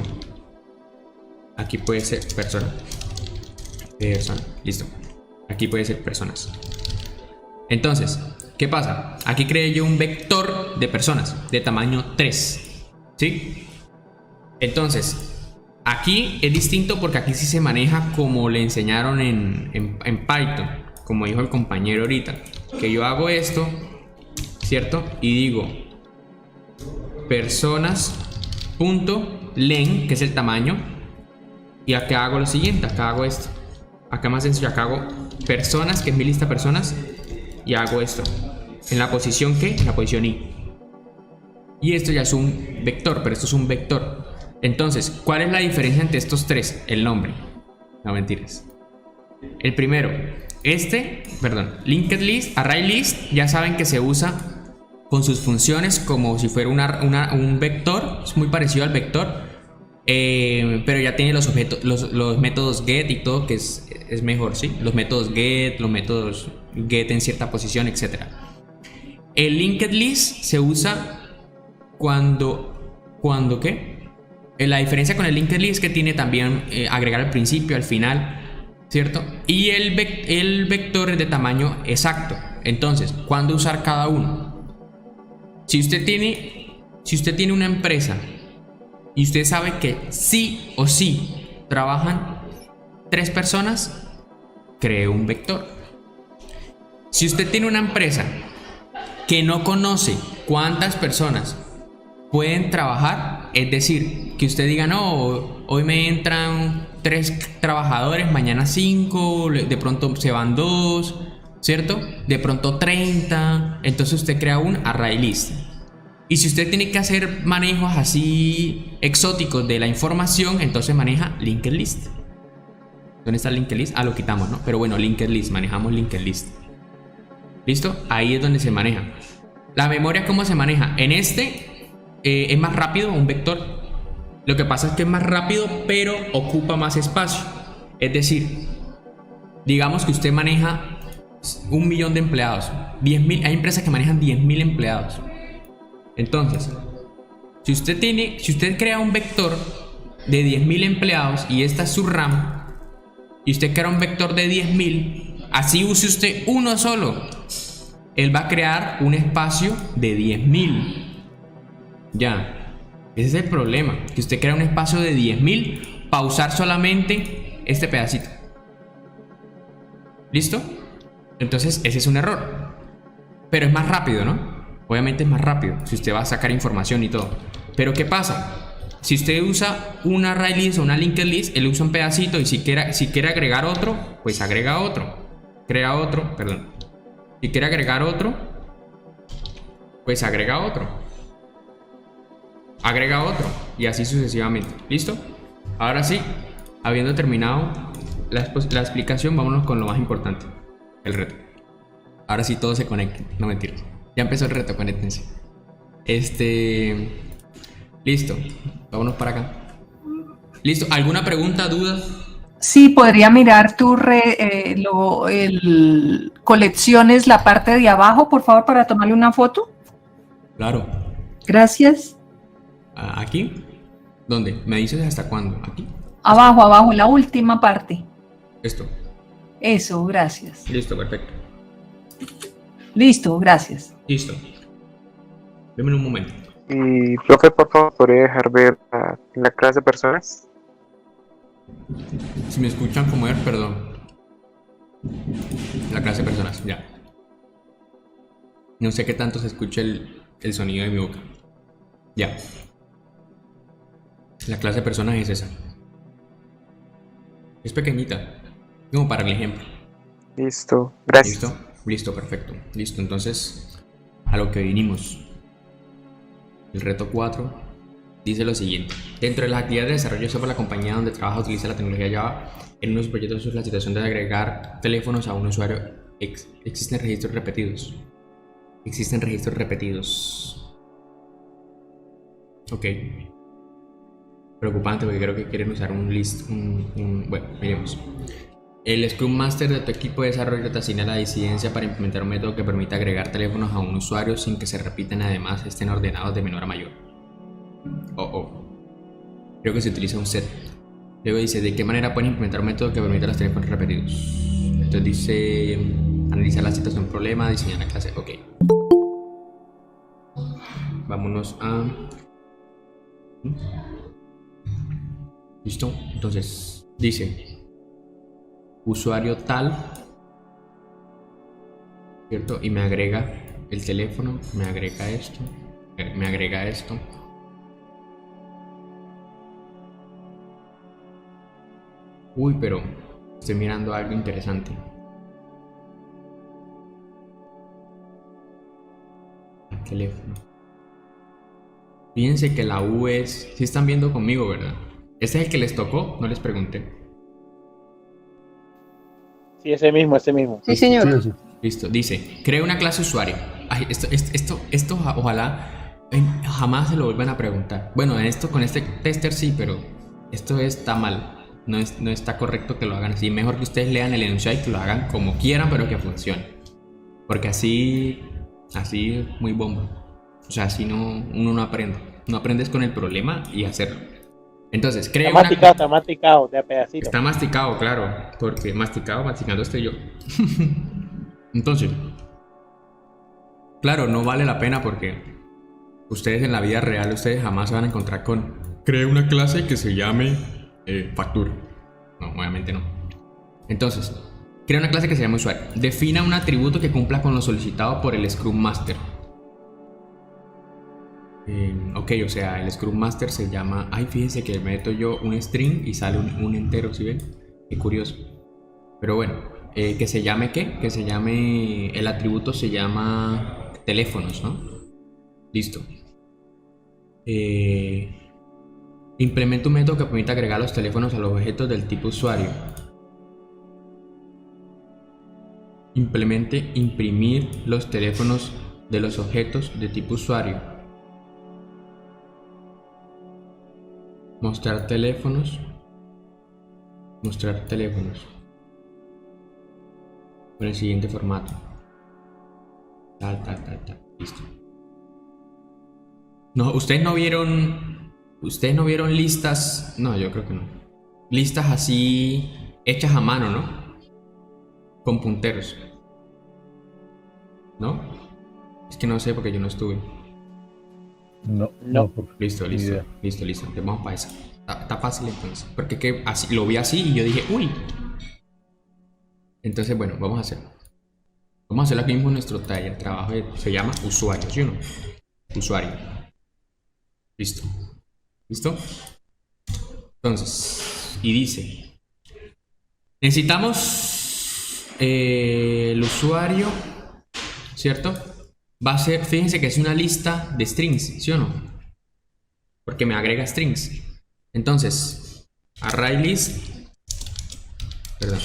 Aquí puede ser persona. Listo. Aquí puede ser personas. Entonces, ¿qué pasa? Aquí creé yo un vector de personas de tamaño 3, ¿sí? Entonces, aquí es distinto porque aquí sí se maneja como le enseñaron en Python, como dijo el compañero ahorita, que yo hago esto, ¿cierto? Y digo personas.len, que es el tamaño, y acá hago lo siguiente, acá hago esto, acá más sencillo, acá hago personas, que es mi lista de personas, y hago esto, en la posición ¿qué? En la posición i. Y esto ya es un vector, pero esto es un vector. Entonces, ¿cuál es la diferencia entre estos tres? El nombre. No, mentiras. El primero, linked list, array list, ya saben que se usa con sus funciones como si fuera un vector. Es muy parecido al vector, pero ya tiene los objetos, los métodos get y todo, que es mejor, ¿sí? Los métodos get, los métodos get en cierta posición, etc. El linked list se usa cuando ¿qué? La diferencia con el linked list es que tiene también agregar al principio, al final, ¿cierto? Y el vector es de tamaño exacto. Entonces, ¿cuándo usar cada uno? Si usted tiene una empresa y usted sabe que sí o sí trabajan 3 personas, cree un vector. Si usted tiene una empresa que no conoce cuántas personas pueden trabajar, es decir, que usted diga, no, hoy me entran 3 trabajadores, mañana 5, de pronto se van 2, ¿cierto? De pronto 30, entonces usted crea un array list. Y si usted tiene que hacer manejos así exóticos de la información, entonces maneja linked list. ¿Dónde está el linked list? Ah, lo quitamos, ¿no? Pero bueno, linked list, manejamos linked list. ¿Listo? Ahí es donde se maneja. La memoria, ¿cómo se maneja? En es más rápido un vector. Lo que pasa es que es más rápido, pero ocupa más espacio. Es decir, digamos que usted maneja 1.000.000 de empleados, 10.000, hay empresas que manejan 10.000 empleados. Entonces, si usted crea un vector de 10.000 empleados y esta es su RAM, y usted crea un vector de 10.000, así use usted uno solo, él va a crear un espacio de 10.000. Ya, ese es el problema, que usted crea un espacio de 10.000 para usar solamente este pedacito. ¿Listo? Entonces ese es un error, pero es más rápido, ¿no? Obviamente es más rápido si usted va a sacar información y todo. Pero ¿qué pasa? Si usted usa una array list o una linked list, él usa un pedacito, y si quiere agregar otro, pues agrega otro. Crea otro, perdón. Si quiere agregar otro, pues agrega otro. Agrega otro. Y así sucesivamente. ¿Listo? Ahora sí, habiendo terminado la explicación, vámonos con lo más importante. El reto. Ahora sí todos se conecten. No mentiras. Ya empezó el reto, conéctense. Listo. Vámonos para acá. ¿Listo? ¿Alguna pregunta, duda? Sí, podría mirar colecciones, la parte de abajo, por favor, para tomarle una foto. Claro. Gracias. ¿Aquí? ¿Dónde? ¿Me dices hasta cuándo? ¿Aquí? Abajo, la última parte. Esto. Eso, gracias. Listo, perfecto. Listo, gracias. Listo. Deme un momento. Y, profe, por favor, ¿podría dejar ver la clase de personas? Si me escuchan como es, perdón. La clase de personas, ya. No sé qué tanto se escucha el sonido de mi boca. Ya. La clase de personas es esa. Es pequeñita, como para el ejemplo. Listo, gracias. ¿Listo? Listo, perfecto. Listo, entonces, a lo que vinimos. El reto 4 dice lo siguiente. Dentro de las actividades de desarrollo de software, la compañía donde trabaja utiliza la tecnología Java. En unos proyectos es la situación de agregar teléfonos a un usuario. Existen registros repetidos. Existen registros repetidos. Ok. Preocupante porque creo que quieren usar un list. Bueno, miremos. El Scrum Master de tu equipo de desarrollo te asigna la disidencia para implementar un método que permita agregar teléfonos a un usuario sin que se repitan, además estén ordenados de menor a mayor. Creo que se utiliza un set. Luego dice, ¿de qué manera pueden implementar un método que permita los teléfonos repetidos? Entonces dice, analizar la situación problema, diseñar la clase. Ok. Vámonos a... ¿Listo? Entonces, dice... usuario tal, ¿cierto? Y me agrega el teléfono, me agrega esto, me agrega esto. Uy, pero estoy mirando algo interesante. El teléfono. Fíjense que la U es... Si están viendo conmigo, ¿verdad? ¿Este es el que les tocó? No les pregunté. Sí, ese mismo. Sí, señor. Sí. Listo, dice, crea una clase usuario. Ay, esto ojalá jamás se lo vuelvan a preguntar. Bueno, con este tester sí, pero esto está mal. No está correcto que lo hagan así. Mejor que ustedes lean el enunciado y que lo hagan como quieran, pero que funcione. Porque así es muy bomba. O sea, así uno no aprende. No aprendes con el problema y hacerlo. Entonces, crea está masticado de a pedacito. Está masticado, claro, porque masticando estoy yo. Entonces, claro, no vale la pena porque ustedes en la vida real, ustedes jamás se van a encontrar con cree una clase que se llame factura. No, obviamente no. Entonces, crea una clase que se llame usuario. Defina un atributo que cumpla con lo solicitado por el Scrum Master. Ok, o sea, el Scrum Master se llama... Ay, fíjense que meto yo un string y sale un entero, ¿sí ven? Qué curioso. Pero bueno, que se llame ¿qué? Que se llame... El atributo se llama teléfonos, ¿no? Listo. Implementa un método que permita agregar los teléfonos a los objetos del tipo usuario. Implemente imprimir los teléfonos de los objetos de tipo usuario. Mostrar teléfonos. Mostrar teléfonos. Con el siguiente formato. Tal. Listo. No, ustedes no vieron. Ustedes no vieron listas. No, yo creo que no. Listas así hechas a mano, ¿no? Con punteros. ¿No? Es que no sé porque yo no estuve. No. Listo. Ni idea. Listo. Entonces vamos para esa. Está fácil entonces. Porque que así, lo vi así y yo dije, uy. Entonces, bueno, vamos a hacerlo. Vamos a hacerlo aquí mismo en nuestro taller. Trabajo se llama usuario, ¿sí o no? Usuario. Listo. Entonces, y dice: necesitamos el usuario, ¿cierto? Va a ser, fíjense que es una lista de strings, ¿sí o no? Porque me agrega strings. Entonces, ArrayList, perdón,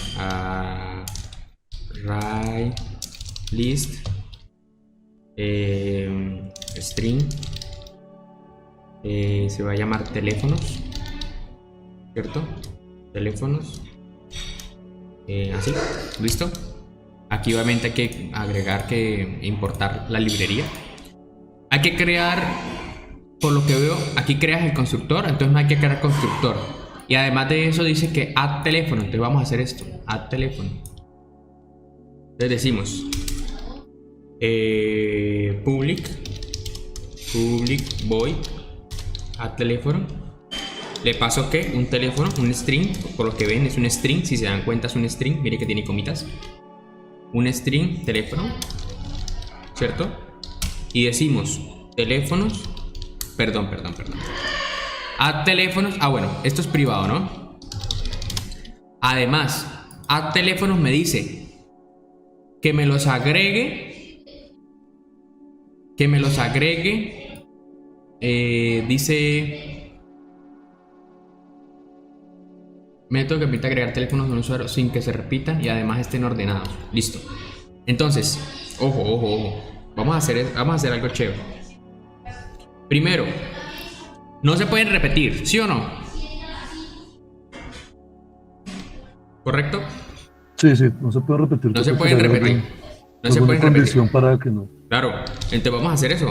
ArrayList string, se va a llamar teléfonos, ¿cierto? Teléfonos, así, listo. Aquí obviamente hay que agregar, que importar la librería. Hay que crear, por lo que veo, aquí creas el constructor, entonces no hay que crear constructor. Y además de eso dice que add teléfono, entonces vamos a hacer esto, add teléfono. Entonces decimos public void add teléfono. Le paso que un teléfono, un string, por lo que ven es un string, si se dan cuenta es un string, mire que tiene comitas. Un string teléfono, ¿cierto? Y decimos teléfonos, perdón. Add teléfonos, bueno, esto es privado, ¿no? Además, add teléfonos me dice que me los agregue, dice método que permite agregar teléfonos de un usuario sin que se repitan y además estén ordenados. Listo. Entonces, ojo. Vamos a hacer algo chévere. Primero, no se pueden repetir, ¿sí o no? ¿Correcto? Sí, no se puede repetir. No se pueden repetir. No se pueden repetir. Condición para que no. Claro. Entonces vamos a hacer eso.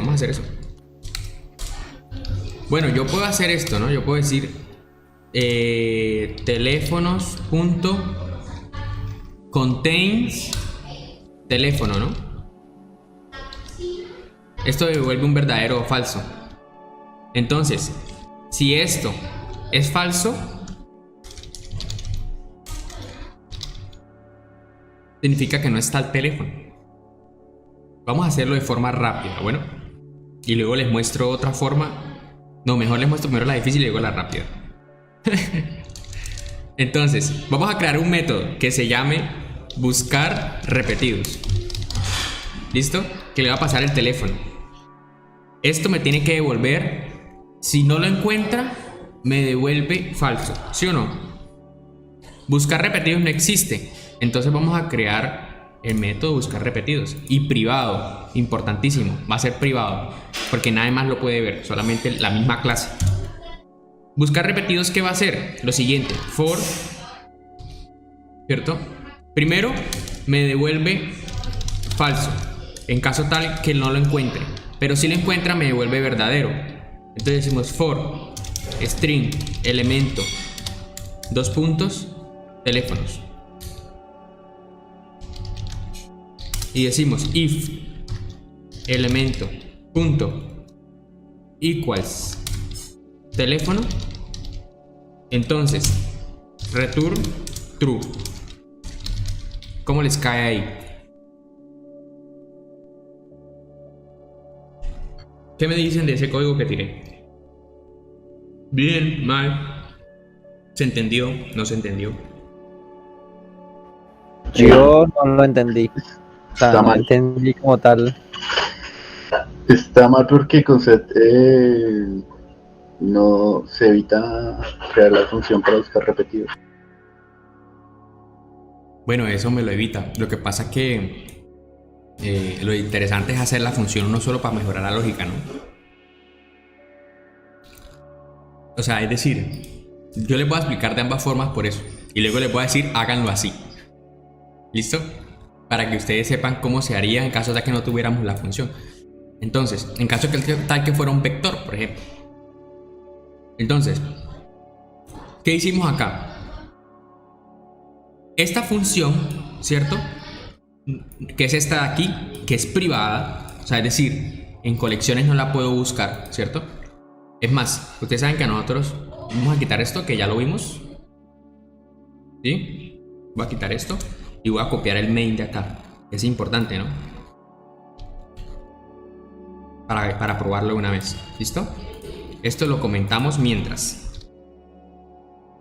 Bueno, yo puedo hacer esto, ¿no? Yo puedo decir teléfonos.contains teléfono, ¿no? Esto devuelve un verdadero o falso. Entonces, si esto es falso, significa que no está el teléfono. Vamos a hacerlo de forma rápida, bueno. Y luego les muestro otra forma. No, mejor les muestro primero la difícil y luego la rápida. Entonces, vamos a crear un método que se llame buscar repetidos. ¿Listo? Que le va a pasar el teléfono. Esto me tiene que devolver. Si no lo encuentra, me devuelve falso. ¿Sí o no? Buscar repetidos no existe. Entonces vamos a crear el método buscar repetidos. Y privado, importantísimo. Va a ser privado, porque nadie más lo puede ver, solamente la misma clase. Buscar repetidos, ¿qué va a hacer? Lo siguiente, for, ¿cierto? Primero me devuelve falso, en caso tal que no lo encuentre. Pero si lo encuentra, me devuelve verdadero. Entonces decimos for string elemento teléfonos. Y decimos if elemento punto equals teléfono. Entonces return true. ¿Cómo les cae ahí? ¿Qué me dicen de ese código que tiré? Bien, mal. ¿Se entendió? ¿No se entendió? Yo no lo entendí. O sea, Está no mal. entendí como tal. Está mal porque con set no se evita crear la función para buscar repetidos. Bueno, eso me lo evita. Lo que pasa es que lo interesante es hacer la función no solo para mejorar la lógica, ¿no? O sea, es decir, yo les voy a explicar de ambas formas por eso. Y luego les voy a decir, háganlo así. ¿Listo? Para que ustedes sepan cómo se haría en caso de que no tuviéramos la función. Entonces, en caso que tal que fuera un vector, por ejemplo. Entonces, ¿qué hicimos acá? Esta función, ¿cierto? Que es esta de aquí, que es privada. O sea, es decir, en colecciones no la puedo buscar, ¿cierto? Es más, ustedes saben que a nosotros vamos a quitar esto, que ya lo vimos. ¿Sí? Voy a quitar esto y voy a copiar el main de acá. Es importante, ¿no? Para probarlo una vez. ¿Listo? Esto lo comentamos mientras.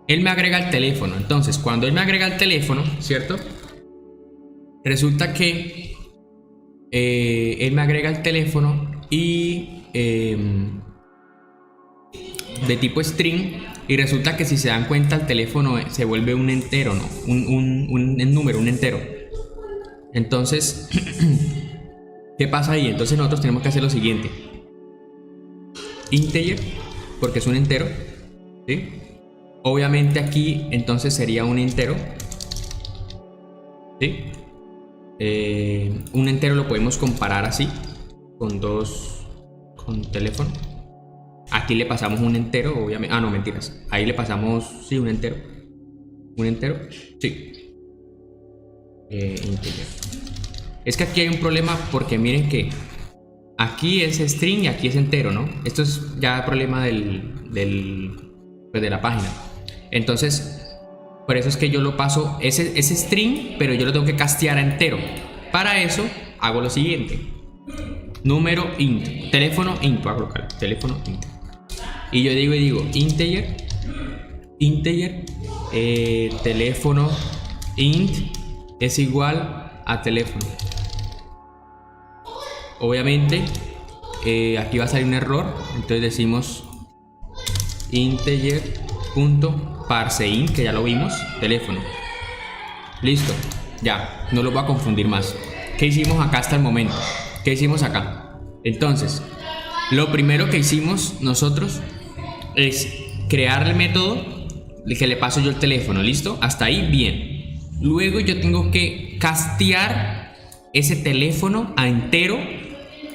Él me agrega el teléfono. Entonces, cuando él me agrega el teléfono, ¿cierto? Resulta que él me agrega el teléfono y de tipo string, y resulta que si se dan cuenta el teléfono se vuelve un entero, ¿no? Un número, un entero. Entonces, ¿qué pasa ahí? Entonces nosotros tenemos que hacer lo siguiente. Integer, porque es un entero, ¿sí? Obviamente aquí entonces sería un entero, ¿sí? Un entero lo podemos comparar así con teléfono. Aquí le pasamos un entero, obviamente. Ah, no, mentiras. Ahí le pasamos, sí, un entero. ¿Un entero? Sí. Integer. Es que aquí hay un problema porque miren que aquí es string y aquí es entero, ¿no? Esto es ya problema pues de la página. Entonces, por eso es que yo lo paso, ese string, pero yo lo tengo que castear a entero. Para eso hago lo siguiente. Número int, teléfono int, voy a colocar teléfono int. Y yo digo integer, teléfono int es igual a teléfono. Obviamente aquí va a salir un error, entonces decimos integer.parseInt, que ya lo vimos, teléfono. Listo, ya, no lo voy a confundir más. ¿Qué hicimos acá hasta el momento? ¿Qué hicimos acá? Entonces, lo primero que hicimos nosotros es crear el método que le paso yo el teléfono. ¿Listo? Hasta ahí bien. Luego yo tengo que castear ese teléfono a entero,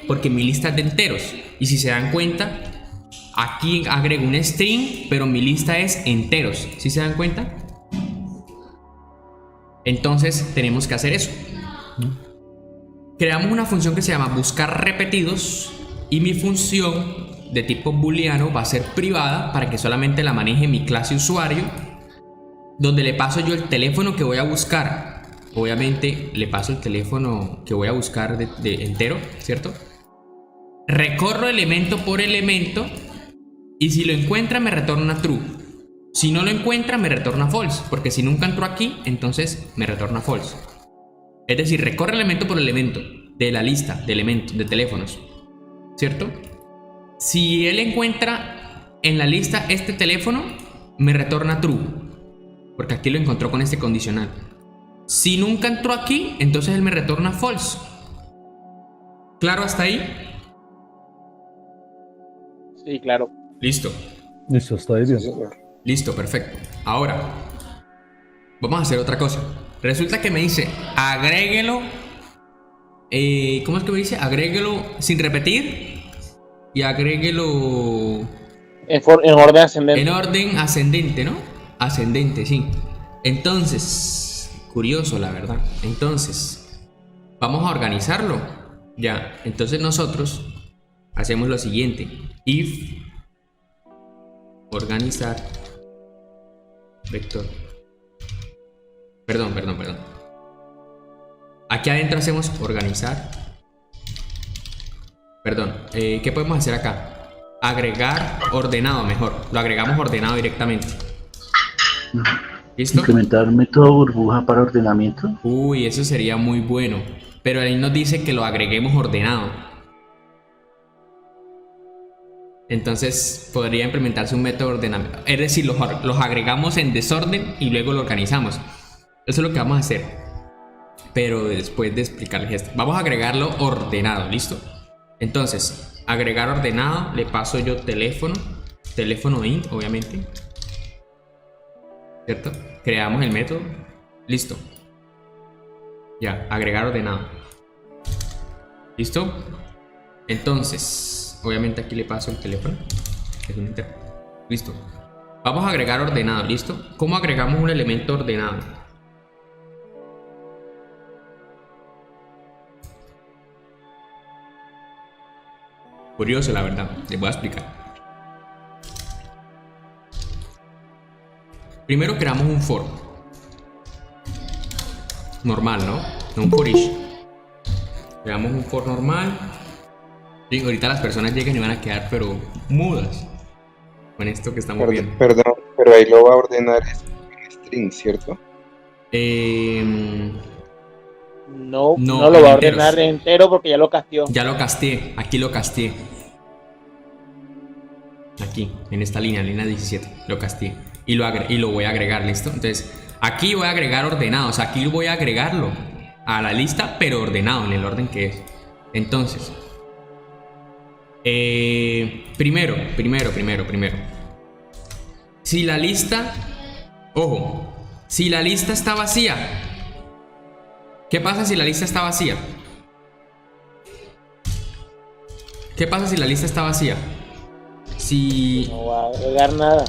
porque mi lista es de enteros. Y si se dan cuenta, aquí agrego un string, pero mi lista es enteros. ¿Sí se dan cuenta? Entonces tenemos que hacer eso. Creamos una función que se llama buscar repetidos, y mi función de tipo booleano va a ser privada para que solamente la maneje mi clase usuario, donde le paso yo el teléfono que voy a buscar. Obviamente le paso el teléfono que voy a buscar de entero, ¿cierto? Recorro elemento por elemento y si lo encuentra me retorna true. Si no lo encuentra me retorna false, porque si nunca entró aquí, entonces me retorna false. Es decir, recorre elemento por elemento de la lista de elementos de teléfonos, ¿cierto? Si él encuentra en la lista este teléfono, me retorna true, porque aquí lo encontró con este condicional. Si nunca entró aquí, entonces él me retorna false. ¿Claro hasta ahí? Sí, claro. Listo. Listo, está ahí bien. Listo, perfecto. Ahora, vamos a hacer otra cosa. Resulta que me dice, agréguelo. ¿Cómo es que me dice? Agréguelo sin repetir. Y agréguelo En orden ascendente. en orden ascendente, ¿no? Ascendente, sí. Entonces, curioso la verdad. Entonces, vamos a organizarlo. Ya, entonces nosotros hacemos lo siguiente. If organizar vector. Perdón. Aquí adentro hacemos organizar. Perdón, ¿qué podemos hacer acá? Agregar ordenado mejor. Lo agregamos ordenado directamente. ¿Listo? Implementar método burbuja para ordenamiento. Uy, eso sería muy bueno. Pero ahí nos dice que lo agreguemos ordenado. Entonces podría implementarse un método de ordenamiento. Es decir, los agregamos en desorden y luego lo organizamos. Eso es lo que vamos a hacer. Pero después de explicarles esto, vamos a agregarlo ordenado, ¿listo? Entonces, agregar ordenado, le paso yo teléfono teléfono int, obviamente. ¿Cierto? Creamos el método. Listo. Ya, agregar ordenado. ¿Listo? Entonces, obviamente aquí le paso el teléfono. Es un listo. Vamos a agregar ordenado, ¿listo? ¿Cómo agregamos un elemento ordenado? Curioso, la verdad. Les voy a explicar. Primero creamos un for. Normal, ¿no? No un for each. Creamos un for normal. Y ahorita las personas llegan y van a quedar, pero mudas. Con esto que estamos viendo. Perdón, pero ahí lo va a ordenar en string, ¿cierto? No, No, lo va a en ordenar enteros. entero porque ya lo casteó. Ya lo casteé, aquí lo casteé. Aquí, en esta línea 17, lo casteé. Y lo voy a agregar, ¿listo? Entonces, aquí voy a agregar ordenado. O sea, aquí voy a agregarlo a la lista, pero ordenado, en el orden que es. Entonces, primero. Si la lista, ojo, si la lista está vacía, ¿qué pasa si la lista está vacía? ¿Qué pasa si la lista está vacía? Si... No va a agregar nada.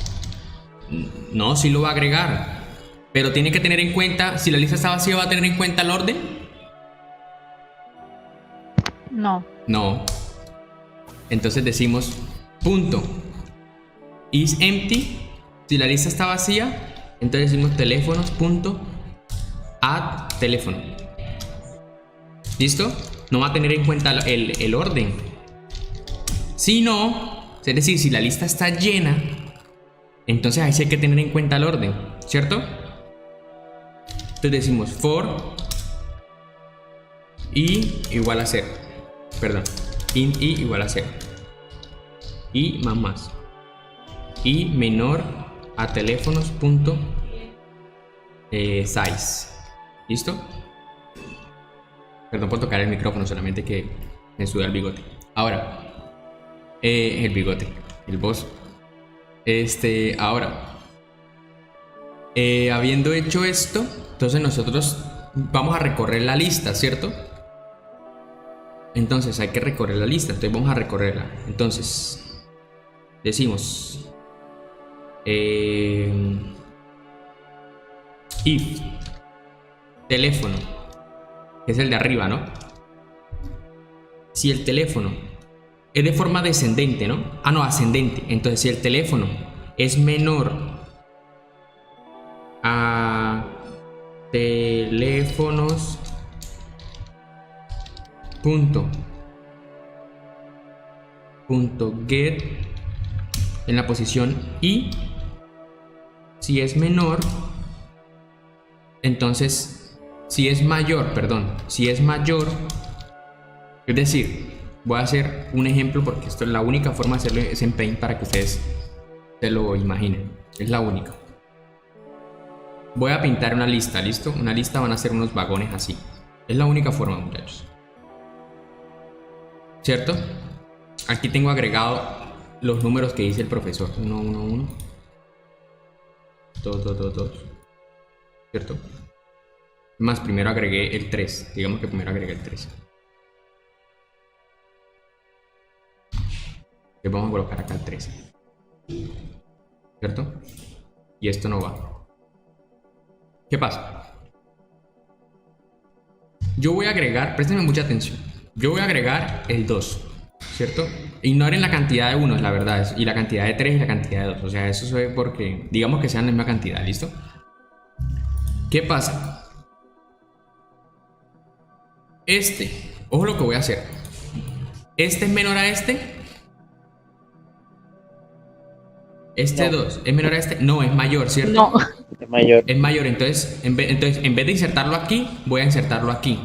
No, sí lo va a agregar. Pero tiene que tener en cuenta, si la lista está vacía, ¿va a tener en cuenta el orden? No. No. Entonces decimos punto is empty. Si la lista está vacía, entonces decimos teléfonos punto add teléfono. ¿Listo? No va a tener en cuenta el orden. Si no, es decir, si la lista está llena, entonces ahí sí hay que tener en cuenta el orden, ¿cierto? Entonces decimos for i igual a 0. Perdón, int i igual a 0. Y más. Y menor a teléfonos punto size. ¿Listo? Perdón por tocar el micrófono, solamente que me suda el bigote. Ahora, el bigote, el boss. Ahora, habiendo hecho esto, entonces nosotros vamos a recorrer la lista, ¿cierto? Entonces hay que recorrer la lista, entonces vamos a recorrerla. Entonces decimos if teléfono, que es el de arriba, ¿no? Si el teléfono es de forma descendente, ¿no? Ah, no, ascendente. Entonces si el teléfono es menor a teléfonos punto get en la posición y si es menor, entonces si es mayor, es decir, voy a hacer un ejemplo porque esto es la única forma de hacerlo, es en Paint para que ustedes se lo imaginen, es la única. Voy a pintar una lista, ¿listo? Una lista van a ser unos vagones así, es la única forma, muchachos, ¿cierto? Aquí tengo agregado los números que dice el profesor. 1, 1, 1. 2, 2, 2, 2. ¿Cierto? Más primero agregué el 3. Digamos que primero agregué el 3. Le vamos a colocar acá el 13. ¿Cierto? Y esto no va. ¿Qué pasa? Yo voy a agregar, préstenme mucha atención. Yo voy a agregar el 2. ¿Cierto? Ignoren la cantidad de unos, la verdad, y la cantidad de 3 y la cantidad de 2. O sea, eso se ve porque, digamos que sean la misma cantidad, ¿listo? ¿Qué pasa? Ojo lo que voy a hacer. ¿Este es menor a este? ¿Este 2 es menor a este? No, es mayor, ¿cierto? No. Es mayor. Es mayor, entonces en vez de insertarlo aquí, voy a insertarlo aquí.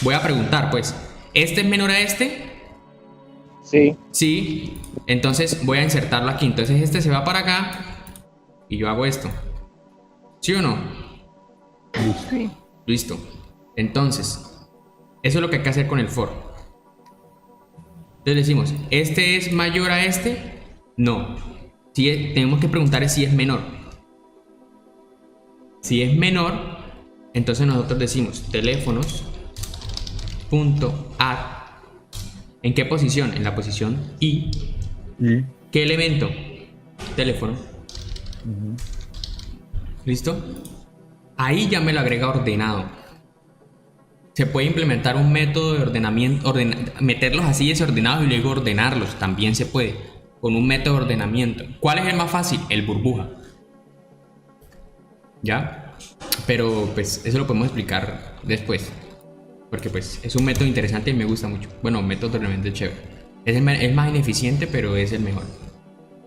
Voy a preguntar, pues, ¿este es menor a este? Sí. Sí, entonces voy a insertarlo aquí. Entonces este se va para acá y yo hago esto. ¿Sí o no? Sí. Listo. Entonces, eso es lo que hay que hacer con el for. Entonces decimos, ¿este es mayor a este? No. Tenemos que preguntar si es menor. Si es menor, entonces nosotros decimos teléfonos.add. ¿En qué posición? En la posición I. ¿Qué elemento? Teléfono. ¿Listo? Ahí ya me lo agrega ordenado. Se puede implementar un método de ordenamiento, meterlos así desordenados y luego ordenarlos. También se puede, con un método de ordenamiento. ¿Cuál es el más fácil? El burbuja. ¿Ya? Pero pues eso lo podemos explicar después. Porque pues es un método interesante y me gusta mucho. Bueno, un método realmente chévere. Es más ineficiente, pero es el mejor.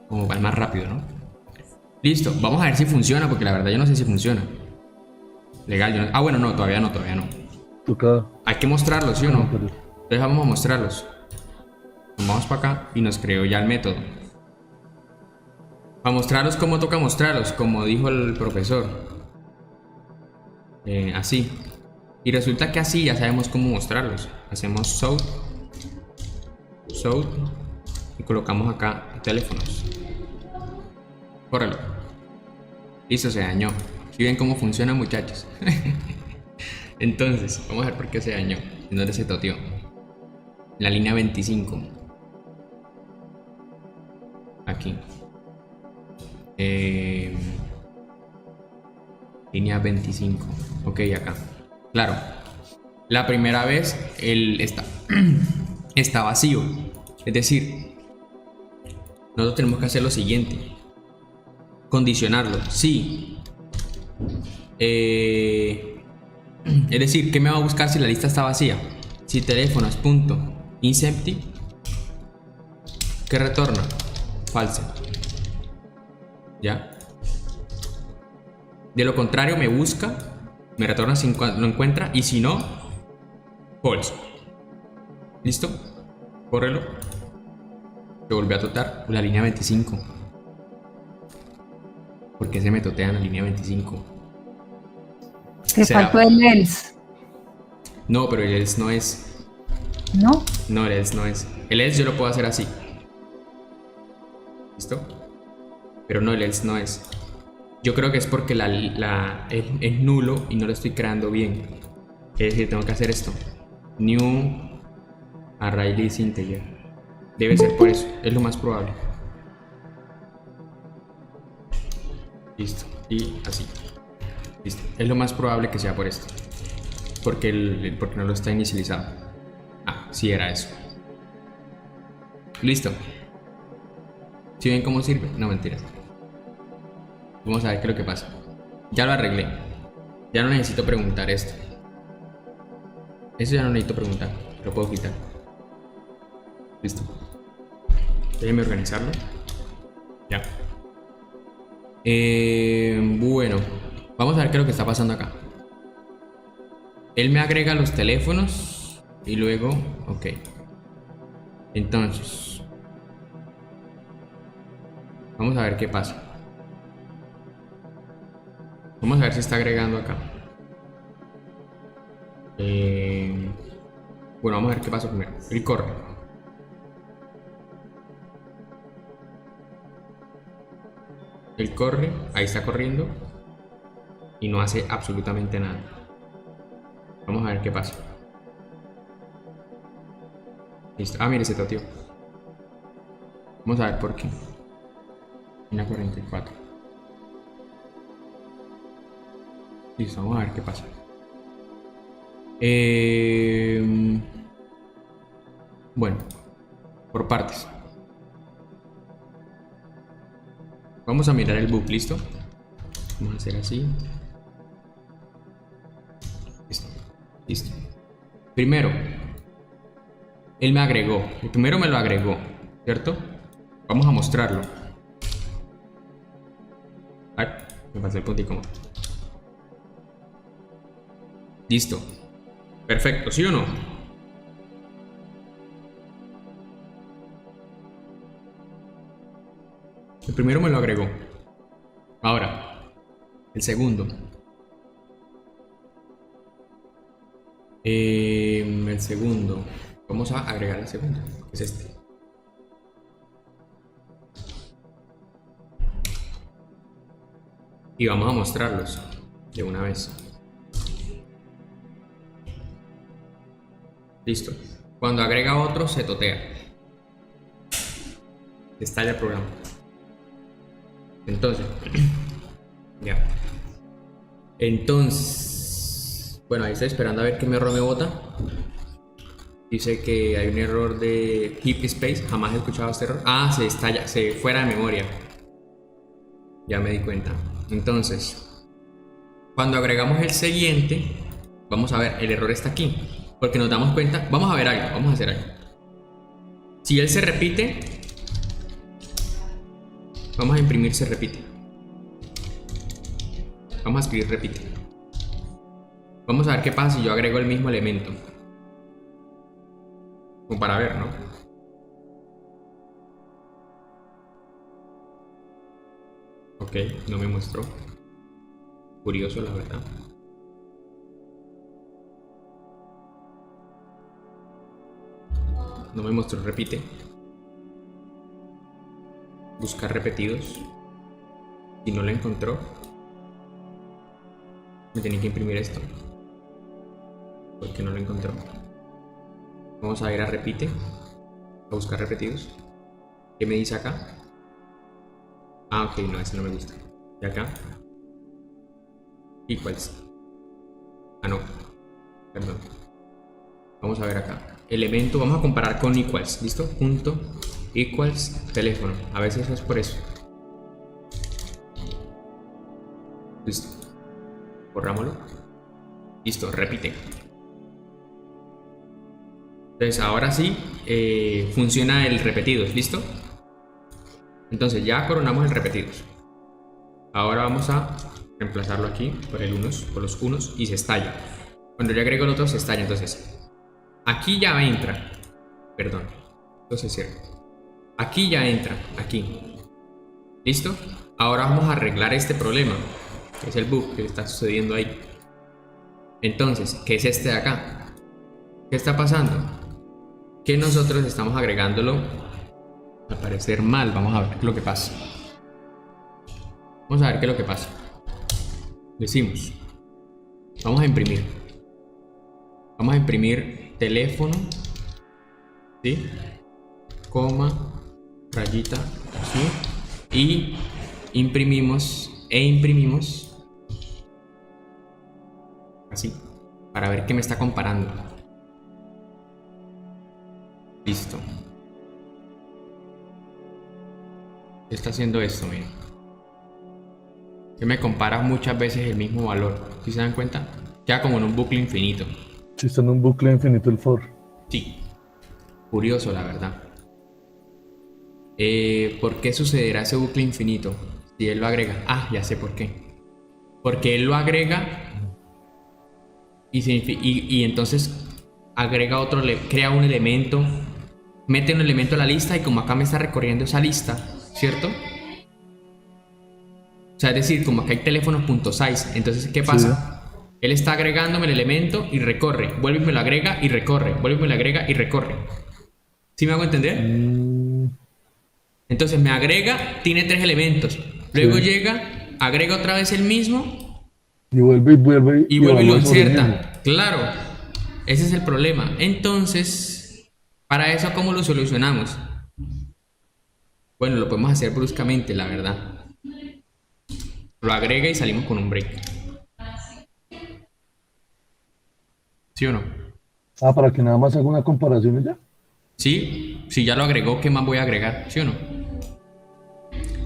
Como va el más rápido, ¿no? Listo, vamos a ver si funciona, porque la verdad yo no sé si funciona. Legal, yo no... Ah, bueno, no, todavía no. Toca. Hay que mostrarlos, ¿sí o no? Entonces vamos a mostrarlos. Vamos para acá y nos creó ya el método. Para mostrarlos, ¿cómo toca mostrarlos? Como dijo el profesor. Así. Y resulta que así ya sabemos cómo mostrarlos. Hacemos show y colocamos acá teléfonos. Córrelo. Listo, se dañó. ¿Sí ven cómo funciona, muchachos? Entonces, vamos a ver por qué se dañó. ¿En dónde se toteó? La línea 25. Aquí. Línea 25. Ok, acá. Claro. La primera vez está vacío. Es decir, nosotros tenemos que hacer lo siguiente. Condicionarlo. Sí. Es decir, ¿qué me va a buscar si la lista está vacía? Si teléfonos punto isEmpty, ¿qué retorna? False. ¿Ya? De lo contrario me busca, me retorna si lo encuentra, y si no, false. ¿Listo? Córrelo. Se volvió a totar la línea 25. ¿Por qué se me totea en la línea 25? Te faltó el else. No, pero el else no es. ¿No? No, el else no es. El else yo lo puedo hacer así. ¿Listo? Pero no, el else no es. Yo creo que es porque es nulo y no lo estoy creando bien. Es decir, tengo que hacer esto. New array list integer. Debe ser por eso. Es lo más probable. Listo. Y así. Listo. Es lo más probable que sea por esto. Porque no lo está inicializado. Ah, sí era eso. Listo. ¿Sí ven cómo sirve? No, mentiras. Vamos a ver qué es lo que pasa. Ya lo arreglé. Ya no necesito preguntar esto. Eso ya no necesito preguntar. Lo puedo quitar. Listo. Déjenme organizarlo. Ya. Bueno. Vamos a ver qué es lo que está pasando acá. Él me agrega los teléfonos. Y luego... Ok. Entonces... Vamos a ver qué pasa. Vamos a ver si está agregando acá. Bueno, vamos a ver qué pasa primero. Él corre. Él corre. Ahí está corriendo. Y no hace absolutamente nada. Vamos a ver qué pasa. Listo. Ah, mire, se toteó. Vamos a ver por qué. Una 44. Listo, vamos a ver qué pasa. Bueno, por partes. Vamos a mirar el bug, ¿listo? Vamos a hacer así. Listo. Listo. Primero, él me agregó. El primero me lo agregó, ¿cierto? Vamos a mostrarlo. Ay, me pasé el puntico. Listo. Perfecto, ¿sí o no? El primero me lo agregó. Ahora, el segundo. El segundo. Vamos a agregar el segundo, que es este. Y vamos a mostrarlos de una vez. Listo. Cuando agrega otro se totea. Estalla el programa. Entonces, ya. Entonces, bueno, ahí estoy esperando a ver qué error me bota. Dice que hay un error de heap space. Jamás he escuchado este error. Ah, se estalla, se fuera de memoria. Ya me di cuenta. Entonces, cuando agregamos el siguiente, vamos a ver, el error está aquí. Porque nos damos cuenta, vamos a ver algo, vamos a hacer algo. Si él se repite, vamos a imprimir se repite. Vamos a escribir repite. Vamos a ver qué pasa si yo agrego el mismo elemento. Como para ver, ¿no? Ok, no me mostró. Curioso, la verdad. No me mostró repite. Buscar repetidos. Si no lo encontró, me tenía que imprimir esto. Porque no lo encontró. Vamos a ir a repite. A buscar repetidos. ¿Qué me dice acá? Ah, ok, no, ese no me gusta. Y acá. Equals. Ah, no. Perdón. Vamos a ver acá. Elemento, vamos a comparar con equals. ¿Listo? Punto. Equals. Teléfono. A veces eso es por eso. Listo. Borrámoslo. Listo, repite. Entonces ahora sí funciona el repetidos. ¿Listo? Entonces ya coronamos el repetidos. Ahora vamos a reemplazarlo aquí por el unos, por los unos, y se estalla. Cuando yo agrego el otro se estalla. Entonces aquí ya entra. Perdón. Entonces cierro. Aquí ya entra. Aquí. ¿Listo? Ahora vamos a arreglar este problema, que es el bug que está sucediendo ahí. Entonces, ¿qué es este de acá? ¿Qué está pasando? Que nosotros estamos agregándolo al parecer mal. Vamos a ver qué es lo que pasa. Vamos a ver qué es lo que pasa. Decimos, vamos a imprimir. Vamos a imprimir teléfono, ¿sí? Coma, rayita, ¿sí? Y imprimimos así, para ver qué me está comparando. Listo. Está haciendo esto, miren. Que me compara muchas veces el mismo valor. ¿Sí se dan cuenta? Queda como en un bucle infinito. Sí, está en un bucle infinito el for. Sí. Curioso, la verdad. ¿Por qué sucederá ese bucle infinito? Si él lo agrega. Ah, ya sé por qué. Porque él lo agrega y entonces agrega otro, crea un elemento, mete un elemento a la lista, y como acá me está recorriendo esa lista, ¿cierto? O sea, es decir, como acá hay teléfono.size, entonces ¿qué pasa? Sí. Él está agregándome el elemento y recorre, vuelve y me lo agrega y recorre, vuelve y me lo agrega y recorre. ¿Sí me hago entender? Entonces me agrega, tiene 3 elementos, luego sí. Llega, agrega otra vez el mismo y vuelve y lo inserta. Claro, ese es el problema. Entonces, para eso, ¿cómo lo solucionamos? Bueno, lo podemos hacer bruscamente, la verdad. Lo agrega y salimos con un break. ¿Sí o no? Ah, para que nada más haga una comparación y ya. Sí, si ya lo agregó, ¿qué más voy a agregar? ¿Sí o no?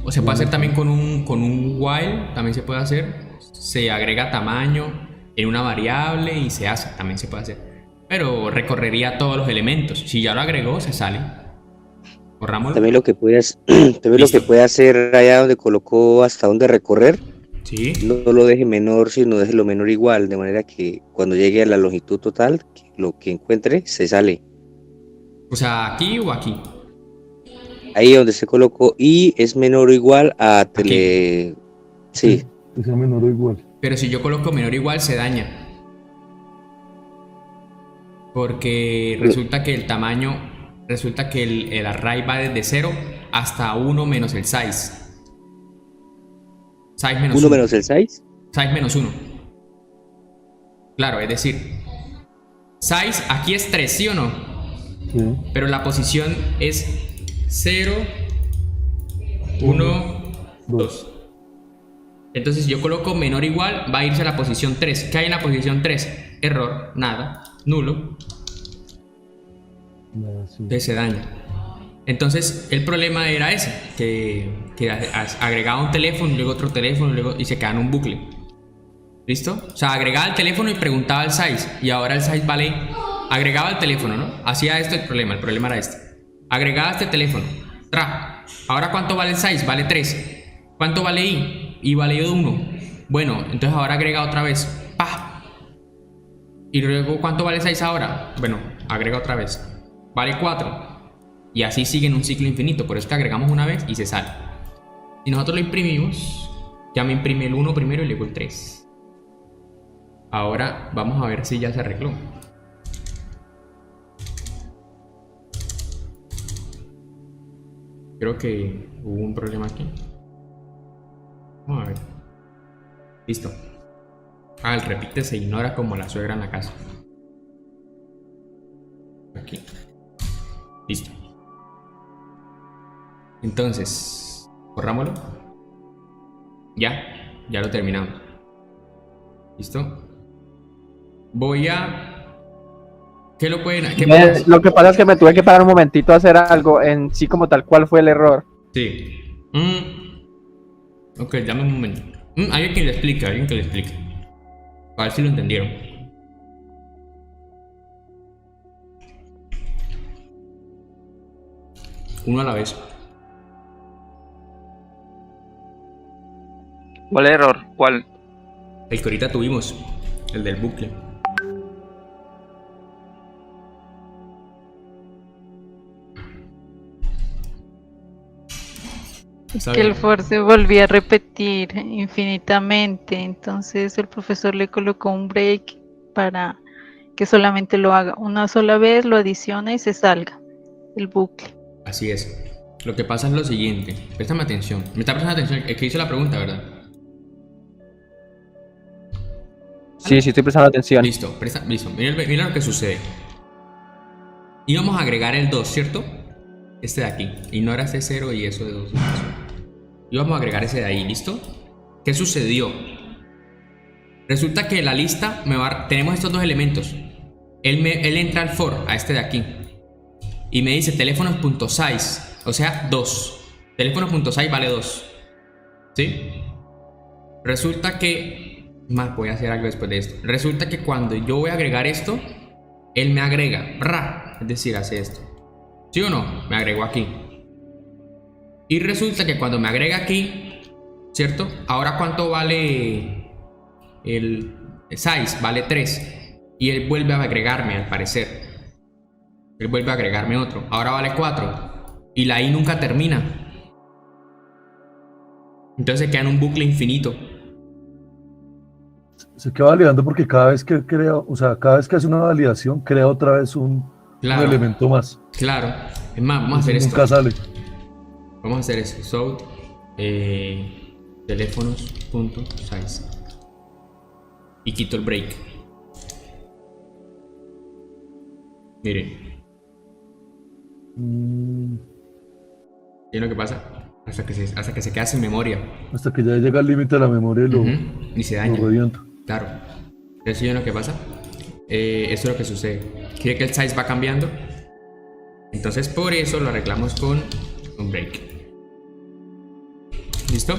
O se puede hacer también con un while, también se puede hacer. Se agrega tamaño en una variable y se hace, también se puede hacer. Pero recorrería todos los elementos. Si ya lo agregó, se sale. Borrámoslo. También lo que puede hacer allá donde colocó hasta donde recorrer. Sí. No lo deje menor, sino deje lo menor igual, de manera que cuando llegue a la longitud total, lo que encuentre se sale. O sea, ¿aquí o aquí? Ahí donde se colocó y es menor o igual a tele. Sí. Que sea menor o igual. Pero si yo coloco menor o igual, se daña. Porque resulta que el tamaño, resulta que el array va desde 0 hasta 1 menos el size. Size menos 1 1. menos el size. Size menos 1. Claro, es decir, size aquí es 3, ¿sí o no? Sí. Pero la posición es 0, 1, 2. Entonces yo coloco menor o igual, va a irse a la posición 3. ¿Qué hay en la posición 3? Error, nada, nulo. Nada, sí. Entonces se daña. Entonces el problema era ese, que agregaba un teléfono, luego otro teléfono, luego, y se queda en un bucle. ¿Listo? O sea, agregaba el teléfono y preguntaba el size, y ahora el size vale... Agregaba el teléfono, ¿no? Hacía esto el problema era este. Agregaba este teléfono. Tra. Ahora ¿cuánto vale el size? Vale 3. ¿Cuánto vale i? I vale 1. Bueno, entonces ahora agrega otra vez. ¡Pah! Y luego ¿cuánto vale el size ahora? Bueno, agrega otra vez. Vale 4. Y así sigue en un ciclo infinito. Por eso que agregamos una vez y se sale. Si nosotros lo imprimimos, ya me imprime el 1 primero y luego el 3. Ahora vamos a ver si ya se arregló. Creo que hubo un problema aquí. Vamos a ver. Listo. Ah, el repite se ignora como la suegra en la casa. Aquí. Listo. Entonces, borrámoslo. Ya lo terminamos. ¿Listo? Voy a... ¿Qué lo pueden...? ¿Qué más? Lo que pasa es que me tuve que parar un momentito a hacer algo en sí como tal. ¿Cuál fue el error? Sí. Ok, dame un momento. Alguien que le explique, A ver si lo entendieron. Uno a la vez. ¿Cuál error? ¿Cuál? El que ahorita tuvimos. El del bucle. Que el for se volvía a repetir infinitamente, entonces el profesor le colocó un break para que solamente lo haga una sola vez, lo adiciona y se salga el bucle. Así es. Lo que pasa es lo siguiente. Préstame atención. Me está prestando atención. El que hizo la pregunta, ¿verdad? Sí, estoy prestando atención. Listo. Listo. Mira lo que sucede. Íbamos a agregar el 2, ¿cierto? Este de aquí. Ignora este 0 y eso de 2. Y vamos a agregar ese de ahí, ¿listo? ¿Qué sucedió? Resulta que la lista tenemos estos dos elementos. Él entra al for, a este de aquí, y me dice teléfonos.size, o sea, 2. Teléfonos.size vale 2. ¿Sí? Resulta que... Más, voy a hacer algo después de esto. Resulta que cuando yo voy a agregar esto, él me agrega, es decir, hace esto. ¿Sí o no? Me agregó aquí. Y resulta que cuando me agrega aquí, ¿cierto? Ahora ¿cuánto vale el size? Vale 3. Y él vuelve a agregarme, al parecer. Él vuelve a agregarme otro. Ahora vale 4. Y la i nunca termina. Entonces queda en un bucle infinito. Se queda validando porque cada vez que crea, o sea, cada vez que hace una validación, crea otra vez un elemento más. Claro. Es más, vamos a hacer esto. Nunca sale. Vamos a hacer esto. So, teléfonos.size. Y quito el break. Miren. ¿Y lo que pasa? Hasta que se queda sin memoria. Hasta que ya llega al límite de la memoria y se daña. Lo revienta. Claro. ¿Eso es lo que pasa? Eso es lo que sucede. Quiere que el size va cambiando. Entonces por eso lo arreglamos con un break. ¿Listo?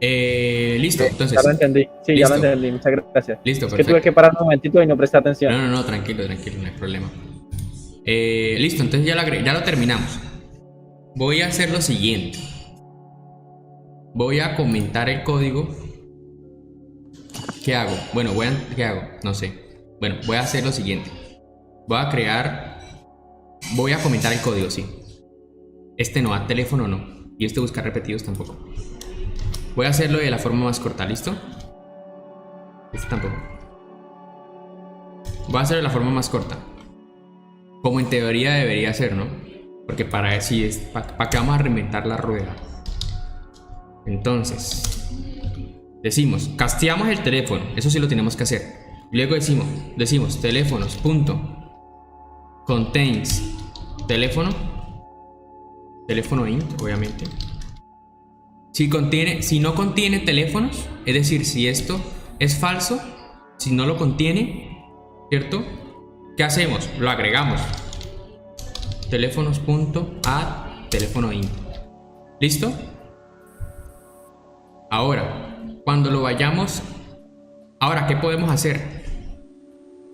Listo, entonces. Ya lo entendí. Sí, listo. ya lo entendí. Muchas gracias. Listo, es perfecto. que tuve que parar un momentito y no presté atención. No, tranquilo, no hay problema. Listo, entonces ya lo terminamos. Voy a hacer lo siguiente. Voy a comentar el código. ¿Qué hago? Bueno, ¿qué hago? No sé. Bueno, voy a hacer lo siguiente. Voy a comentar el código, sí. Este no, a teléfono no. Y este buscar repetidos tampoco. Voy a hacerlo de la forma más corta, ¿listo? Este tampoco. Voy a hacerlo de la forma más corta. Como en teoría debería ser, ¿no? Porque para qué vamos a reinventar la rueda. Entonces, decimos, casteamos el teléfono. Eso sí lo tenemos que hacer. Luego decimos teléfonos punto contains teléfono int, obviamente. Si no contiene teléfonos, es decir, si esto es falso, si no lo contiene, ¿cierto? ¿Qué hacemos? Lo agregamos. Teléfonos.add teléfono int. ¿Listo? Ahora, cuando lo vayamos... Ahora, ¿qué podemos hacer?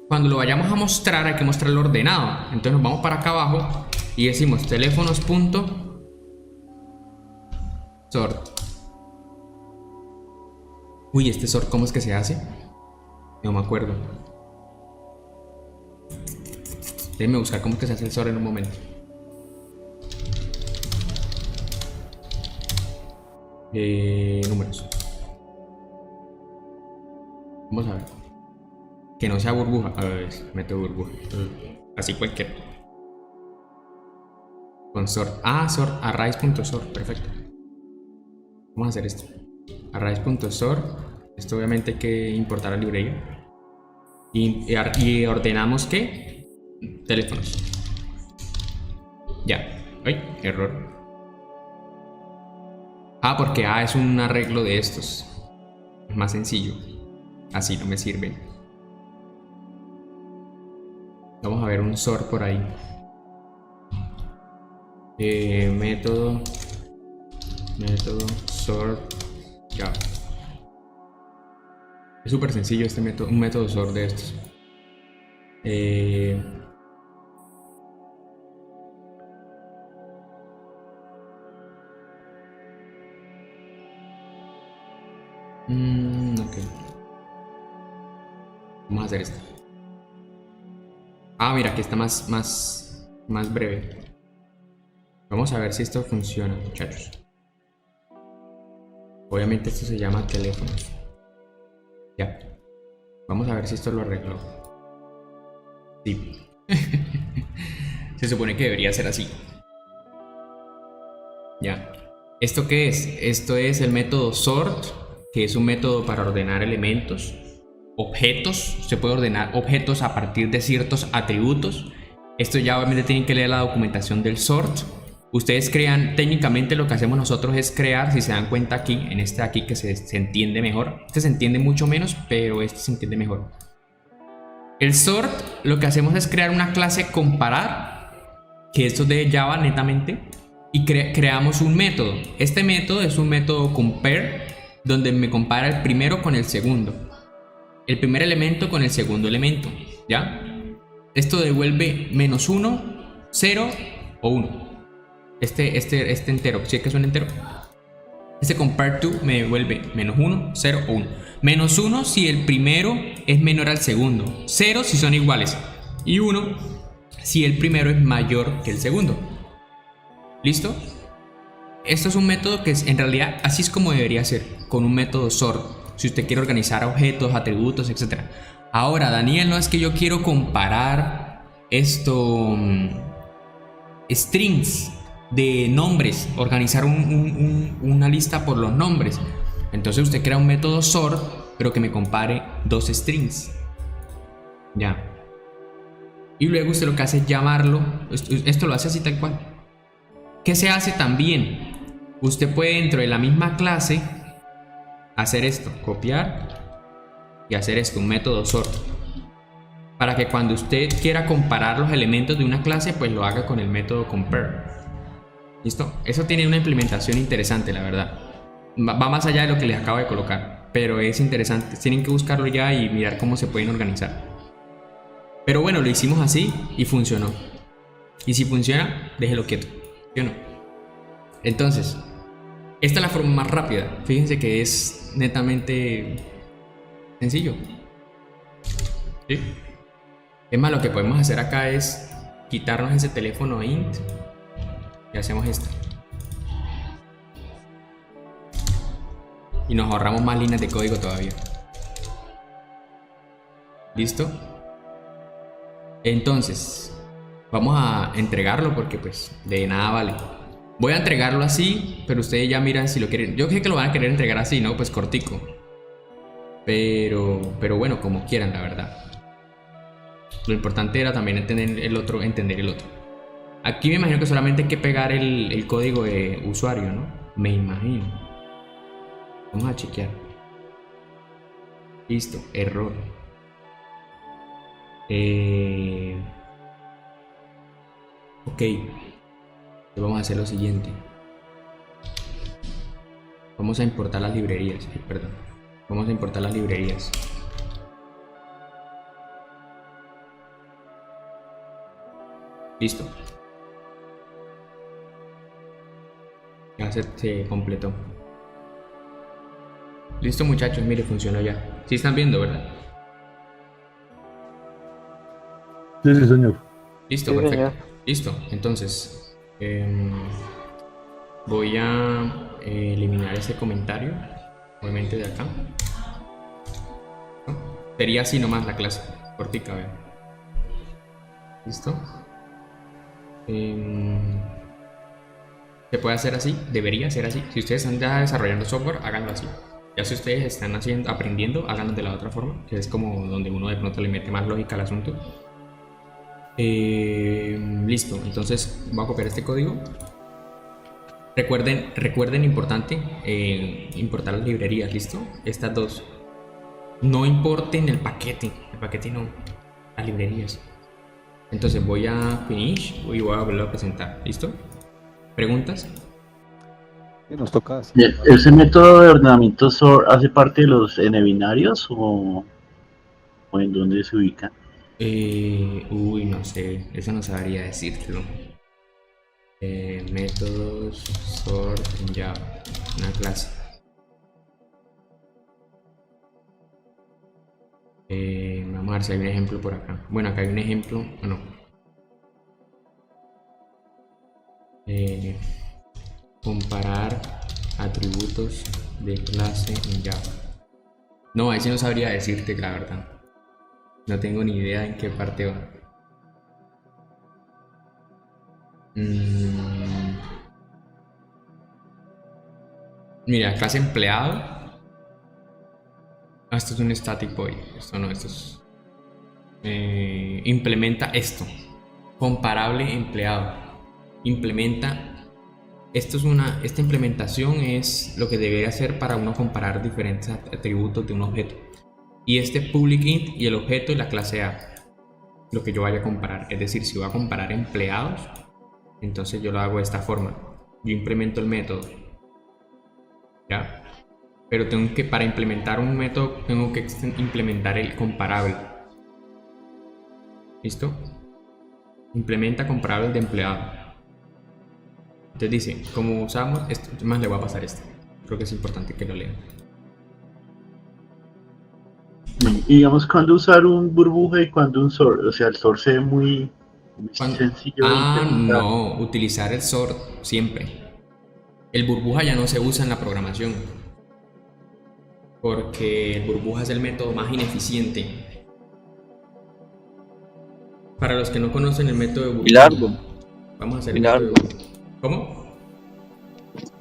Cuando lo vayamos a mostrar, hay que mostrarlo ordenado. Entonces nos vamos para acá abajo y decimos teléfonos.sort. Uy, este sort, ¿cómo es que se hace? No me acuerdo. Déjenme buscar cómo es que se hace el sort en un momento. Números. Vamos a ver. Que no sea burbuja. A ver, meto burbuja. Así cualquiera. Con sort. Ah, sort. Arrays.sort. Perfecto. Vamos a hacer esto. Arrays.sort. Esto obviamente hay que importar a la librería. Y ordenamos ¿qué? Teléfonos. Ya. Ay, error. Ah, porque A es un arreglo de estos. Es más sencillo. Así no me sirve. Vamos a ver un sort por ahí. Método sort. Ya. Es súper sencillo este método, un método sort de estos. Ok. Vamos a hacer esto. Ah, mira, aquí está más breve. Vamos a ver si esto funciona, muchachos. Obviamente esto se llama teléfonos. Ya. Vamos a ver si esto lo arregló. Sí. Se supone que debería ser así. Ya. ¿Esto qué es? Esto es el método sort, que es un método para ordenar elementos, objetos. Se puede ordenar objetos a partir de ciertos atributos. Esto ya obviamente tienen que leer la documentación del sort. Ustedes crean, técnicamente lo que hacemos nosotros es crear, si se dan cuenta aquí, en este de aquí que se entiende mejor. Este se entiende mucho menos, pero este se entiende mejor. El sort, lo que hacemos es crear una clase comparar, que esto es de Java netamente, y creamos un método. Este método es un método compare, donde me compara el primero con el segundo. El primer elemento con el segundo elemento, ¿ya? Esto devuelve -1, 0 o 1. Este entero, ¿sí que es un entero? Este compare to me devuelve -1, 0 o 1. -1 si el primero es menor al segundo. 0 si son iguales. Y 1 si el primero es mayor que el segundo. ¿Listo? Esto es un método que en realidad así es como debería ser, con un método sort. Si usted quiere organizar objetos, atributos, etc. Ahora, Daniel, no es que yo quiero comparar strings de nombres, organizar una lista por los nombres. Entonces usted crea un método sort, pero que me compare dos strings. Ya. Y luego usted lo que hace es llamarlo. Esto lo hace así tal cual. ¿Qué se hace también? Usted puede dentro de la misma clase hacer esto, copiar y hacer esto, un método sort, para que cuando usted quiera comparar los elementos de una clase, pues lo haga con el método compare. ¿Listo? Eso tiene una implementación interesante, la verdad. Va más allá de lo que les acabo de colocar, pero es interesante. Tienen que buscarlo ya y mirar cómo se pueden organizar. Pero bueno, lo hicimos así y funcionó. Y si funciona, déjelo quieto. ¿Sí o no? Entonces, esta es la forma más rápida. Fíjense que es netamente sencillo. ¿Sí? Es más, lo que podemos hacer acá es quitarnos ese teléfono int y hacemos esto. Y nos ahorramos más líneas de código todavía. ¿Listo? Entonces, vamos a entregarlo porque pues de nada vale Voy a entregarlo así, pero ustedes ya miran si lo quieren. Yo sé que lo van a querer entregar así, ¿no? Pues cortico. Pero bueno, como quieran, la verdad. Lo importante era también entender el otro. Aquí me imagino que solamente hay que pegar el código de usuario, ¿no? Me imagino. Vamos a chequear. Listo, error. Ok. Vamos a hacer lo siguiente. Vamos a importar las librerías. Perdón. Vamos a importar las librerías. Listo. Ya se completó. Listo, muchachos. Mire, funcionó ya. ¿Sí están viendo, verdad? Sí, sí, señor. Listo, Sí, perfecto. señor. Listo. Entonces, voy a eliminar ese comentario. Obviamente de acá. ¿No? Sería así nomás la clase. Cortica, vean. Listo. Se puede hacer así, debería ser así. Si ustedes están ya desarrollando software, háganlo así. Ya si ustedes están aprendiendo, háganlo de la otra forma, que es como donde uno de pronto le mete más lógica al asunto. Listo, entonces voy a copiar este código. Recuerden importante, importar las librerías, ¿listo? Estas dos. No importen el paquete no, las librerías. Entonces voy a finish y voy a volver a presentar, ¿listo? ¿Preguntas? Nos toca así. ¿Ese método de ordenamiento sort hace parte de los n-binarios o en dónde se ubica? Uy, no sé, eso no sabría decirlo. Métodos sort en Java, una clase. Vamos a ver si hay un ejemplo por acá. Bueno, acá hay un ejemplo, no. Comparar atributos de clase en Java. No, ahí sí no sabría decirte la verdad. No tengo ni idea en qué parte va. Mira, clase empleado. Esto es un static void. Esto no, esto es. Implementa esto. Comparable empleado. Implementa. Esta implementación es lo que debería hacer para uno comparar diferentes atributos de un objeto. Y este public int y el objeto y la clase A. Lo que yo vaya a comparar. Es decir, si voy a comparar empleados, entonces yo lo hago de esta forma. Yo implemento el método. ¿Ya? Pero para implementar un método, tengo que implementar el comparable. ¿Listo? Implementa comparable de empleado. Entonces dice, como usamos esto, más le voy a pasar esto. Creo que es importante que lo lean. Y digamos, ¿cuándo usar un burbuja y cuándo un sort? O sea, el sort se ve muy sencillo. No, utilizar el sort siempre. El burbuja ya no se usa en la programación. Porque el burbuja es el método más ineficiente. Para los que no conocen el método de burbuja. Y largo. Vamos a hacer el método de burbuja. ¿Cómo?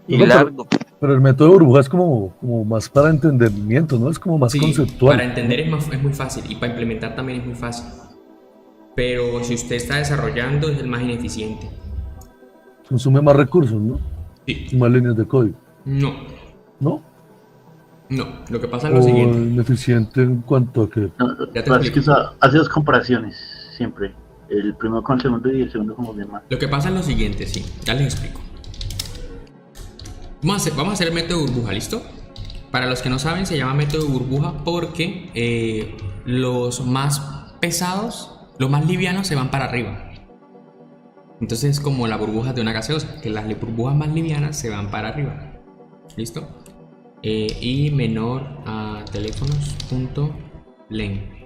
Y largo. Pero el método de burbuja es como más para entendimiento, ¿no? Es como más conceptual. Para entender es muy fácil y para implementar también es muy fácil. Pero si usted está desarrollando es el más ineficiente. Consume más recursos, ¿no? Sí. Y más líneas de código. No. ¿No? No, lo que pasa es lo siguiente. Ineficiente en cuanto a que... Ya te Es que hace dos comparaciones siempre. El primero con el segundo y el segundo con los demás. Lo que pasa es lo siguiente, sí. Ya les explico. Vamos a hacer el método de burbuja, ¿listo? Para los que no saben, se llama método de burbuja porque los más pesados, los más livianos se van para arriba. Entonces es como la burbuja de una gaseosa, que las burbujas más livianas se van para arriba. ¿Listo? Y menor a teléfonos.len.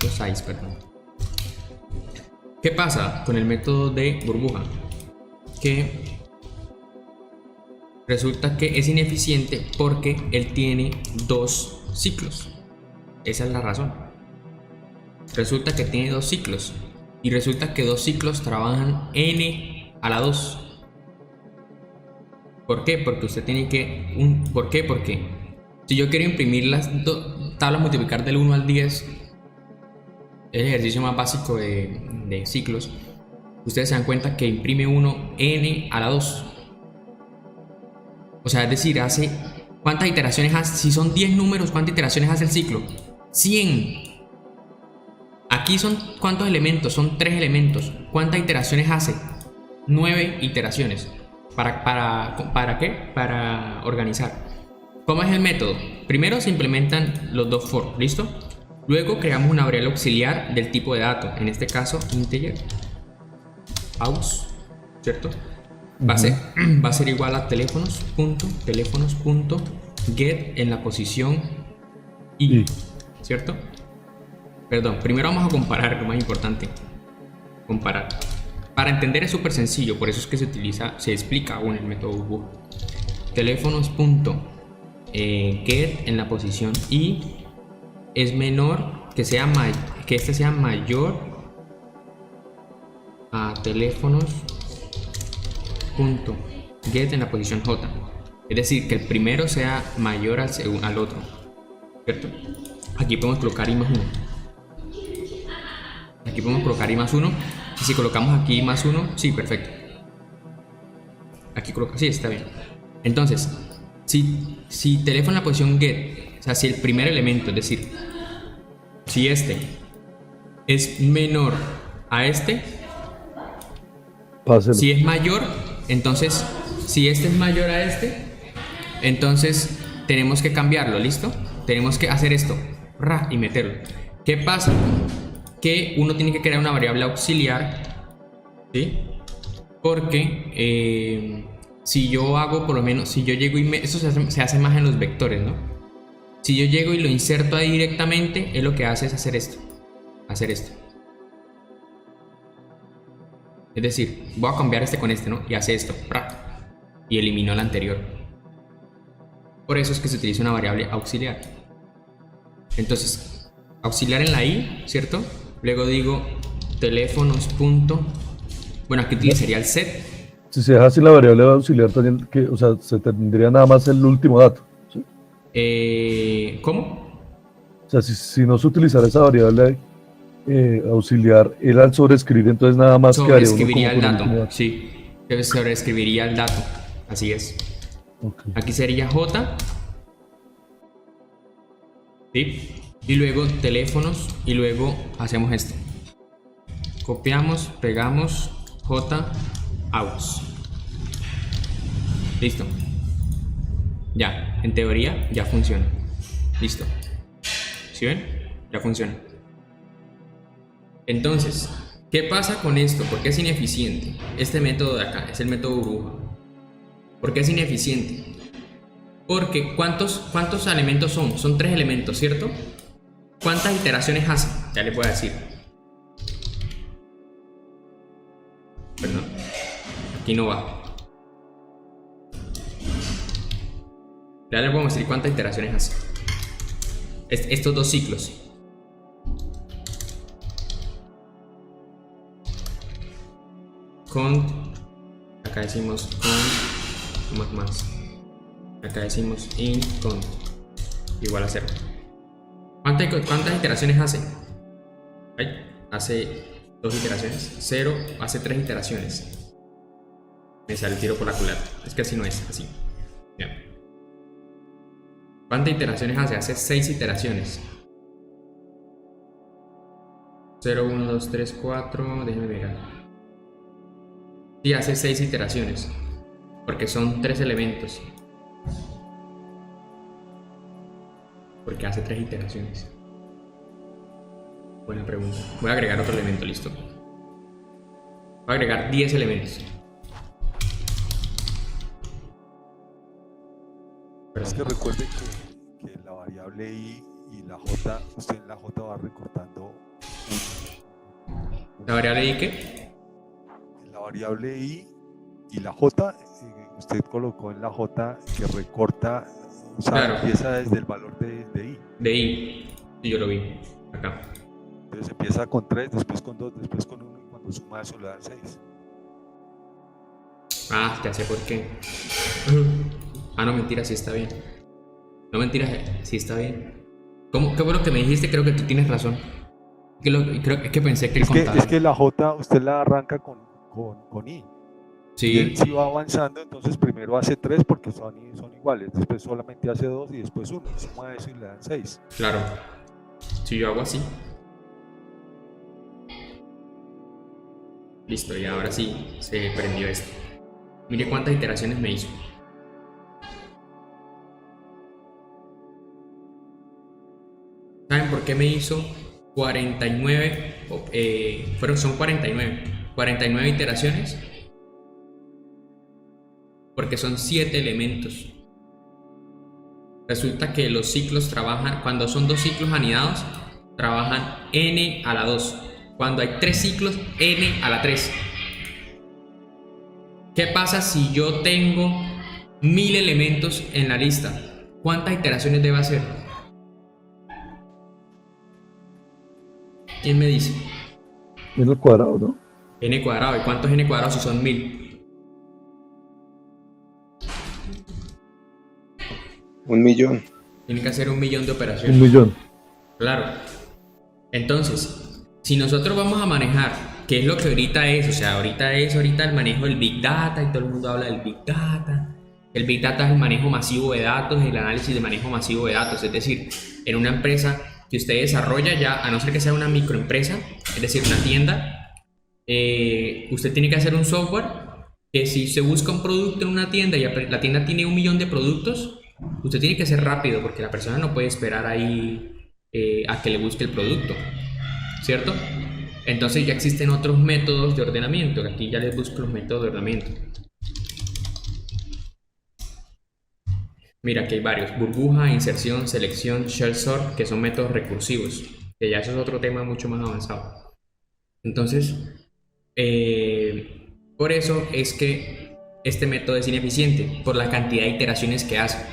.size, perdón. ¿Qué pasa con el método de burbuja? Que resulta que es ineficiente porque él tiene dos ciclos. Esa es la razón. Resulta que tiene dos ciclos. Y resulta que dos ciclos trabajan n a la 2. ¿Por qué? Porque usted tiene que... ¿Por qué? Porque si yo quiero imprimir las tablas, multiplicar del 1 al 10, es el ejercicio más básico de ciclos. Ustedes se dan cuenta que imprime uno n a la 2. O sea, es decir, hace... ¿Cuántas iteraciones hace? Si son 10 números, ¿cuántas iteraciones hace el ciclo? 100. Aquí son ¿cuántos elementos? Son 3 elementos. ¿Cuántas iteraciones hace? 9 iteraciones. ¿Para qué? Para organizar. ¿Cómo es el método? Primero se implementan los dos for, ¿listo? Luego creamos una variable auxiliar del tipo de dato, en este caso integer aus, ¿cierto? Va a ser igual a teléfonos.get en la posición i, ¿cierto? Perdón, primero vamos a comparar, lo más importante. Comparar. Para entender es súper sencillo, por eso es que se explica aún el método burbuja. Teléfonos.get en la posición i es menor, que este sea mayor a teléfonos.get en la posición j. Es decir, que el primero sea mayor al otro, ¿cierto? Aquí podemos colocar i más 1. Aquí podemos colocar i más 1. Y si colocamos aquí más 1, sí, perfecto. Aquí coloca, sí, está bien. Entonces, si teléfono en la posición get, o sea, si el primer elemento, es decir, si este es menor a este, páselo. Si es mayor, entonces, si este es mayor a este, entonces tenemos que cambiarlo, ¿listo? Tenemos que hacer esto, y meterlo. ¿Qué pasa? Que uno tiene que crear una variable auxiliar, ¿sí? Porque si yo hago, por lo menos, si yo llego y eso se hace más en los vectores, ¿no? Si yo llego y lo inserto ahí directamente, es lo que hace es hacer esto. Es decir, voy a cambiar este con este, ¿no? Y hace esto, y eliminó el anterior. Por eso es que se utiliza una variable auxiliar. Entonces, auxiliar en la i, ¿cierto? Luego digo teléfonos. Bueno, aquí utilizaría el set. Si se deja así la variable auxiliar también, o sea, se tendría nada más el último dato, ¿sí? ¿Cómo? O sea, si no se utilizara esa variable auxiliar, él al sobreescribir, entonces nada más quedaría uno como el dato, sí. Sobreescribiría el dato, así es. Okay. Aquí sería j, ¿sí? Y luego teléfonos, y luego hacemos esto. Copiamos, pegamos, j, aus. Listo. Ya, en teoría ya funciona. Listo. ¿Sí ven? Ya funciona. Entonces, ¿qué pasa con esto? ¿Por qué es ineficiente? Este método de acá es el método burbuja. ¿Por qué es ineficiente? Porque ¿cuántos elementos son? Son 3 elementos, ¿cierto? ¿Cuántas iteraciones hace? Ya les voy a decir. Perdón. Aquí no va. Ya les voy a mostrar cuántas iteraciones hace. Estos dos ciclos. Cont. Acá decimos cont. Más. Acá decimos int cont. Igual a 0. ¿Cuántas iteraciones hace? Hace 2 iteraciones. 0 hace 3 iteraciones. Me sale el tiro por la culata. Es que así no es, así. Bien. ¿Cuántas iteraciones hace? Hace 6 iteraciones. 0, 1, 2, 3, 4. Déjenme mirar. Sí, hace 6 iteraciones. Porque son 3 elementos. Porque hace 3 iteraciones. Buena pregunta. Voy a agregar otro elemento, listo. Voy a agregar 10 elementos. Es que recuerden que la variable i y la j, usted en la j va recortando. ¿La variable i qué? La variable i y la j, usted colocó en la j que recorta, o sea, claro, empieza desde el valor de i. De i, sí, yo lo vi, acá. Entonces empieza con 3, después con 2, después con 1 y cuando suma eso le da 6. Ah, ya sé por qué. Ah, no, mentira, sí está bien. No, mentira, sí está bien. ¿Cómo? Qué bueno que me dijiste, creo que tú tienes razón. Creo que pensé que él contaba. Es que la J usted la arranca con I. Sí. Y él sí va avanzando, entonces primero hace 3 porque son iguales, después solamente hace 2 y después 1. Y suma eso y le dan 6. Claro. Si yo hago así. Listo, y ahora sí se prendió esto. Mire cuántas iteraciones me hizo. ¿Saben por qué me hizo 49? Son 49 iteraciones. Porque son 7 elementos. Resulta que los ciclos trabajan, cuando son 2 ciclos anidados, trabajan n a la 2. Cuando hay 3 ciclos, n a la 3. ¿Qué pasa si yo tengo 1000 elementos en la lista? ¿Cuántas iteraciones debe hacer? ¿Quién me dice? N al cuadrado, ¿no? N cuadrado. ¿Y cuánto es n cuadrado si son 1000? 1.000.000. Tiene que hacer 1.000.000 de operaciones. 1.000.000. Claro. Entonces, si nosotros vamos a manejar, ¿qué es lo que ahorita es? O sea, ahorita el manejo del Big Data y todo el mundo habla del Big Data. El Big Data es el manejo masivo de datos, el análisis de manejo masivo de datos. Es decir, en una empresa que usted desarrolla ya, a no ser que sea una microempresa, es decir, una tienda, usted tiene que hacer un software que si se busca un producto en una tienda y la tienda tiene 1.000.000 de productos, usted tiene que ser rápido porque la persona no puede esperar ahí a que le busque el producto, ¿cierto? Entonces ya existen otros métodos de ordenamiento. Aquí ya les busco los métodos de ordenamiento. Mira, aquí hay varios: burbuja, inserción, selección, shell sort, que son métodos recursivos, que ya eso es otro tema mucho más avanzado. Entonces, por eso es que este método es ineficiente, por la cantidad de iteraciones que hace.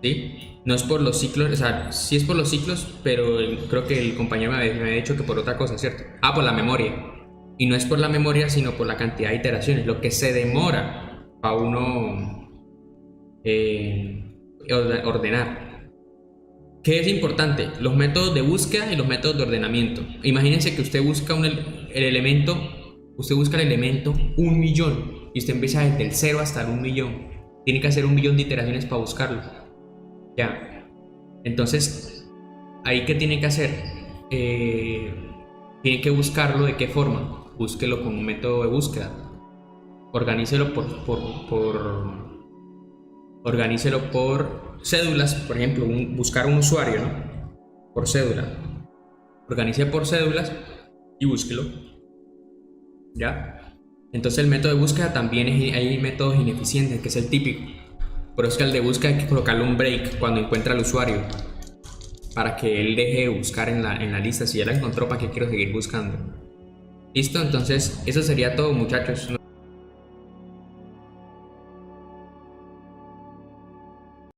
¿Sí? No es por los ciclos, o sea, sí es por los ciclos, pero creo que el compañero me había dicho que por otra cosa, ¿cierto? Ah, por la memoria. Y no es por la memoria, sino por la cantidad de iteraciones, lo que se demora para uno ordenar. ¿Qué es importante? Los métodos de búsqueda y los métodos de ordenamiento. Imagínense que usted busca el elemento 1.000.000 y usted empieza desde el 0 hasta el 1.000.000. Tiene que hacer 1.000.000 de iteraciones para buscarlo. Ya. Entonces, ¿ahí qué tiene que hacer? Tiene que buscarlo. ¿De qué forma? Búsquelo con un método de búsqueda. Organícelo organícelo por cédulas, por ejemplo, buscar un usuario, ¿no? Por cédula. Organice por cédulas y búsquelo. ¿Ya? Entonces el método de búsqueda también hay métodos ineficientes, que es el típico. Por eso es que al de búsqueda hay que colocarle un break cuando encuentra al usuario, para que él deje de buscar en la lista. Si ya la encontró, ¿para qué quiero seguir buscando? ¿Listo? Entonces eso sería todo, muchachos.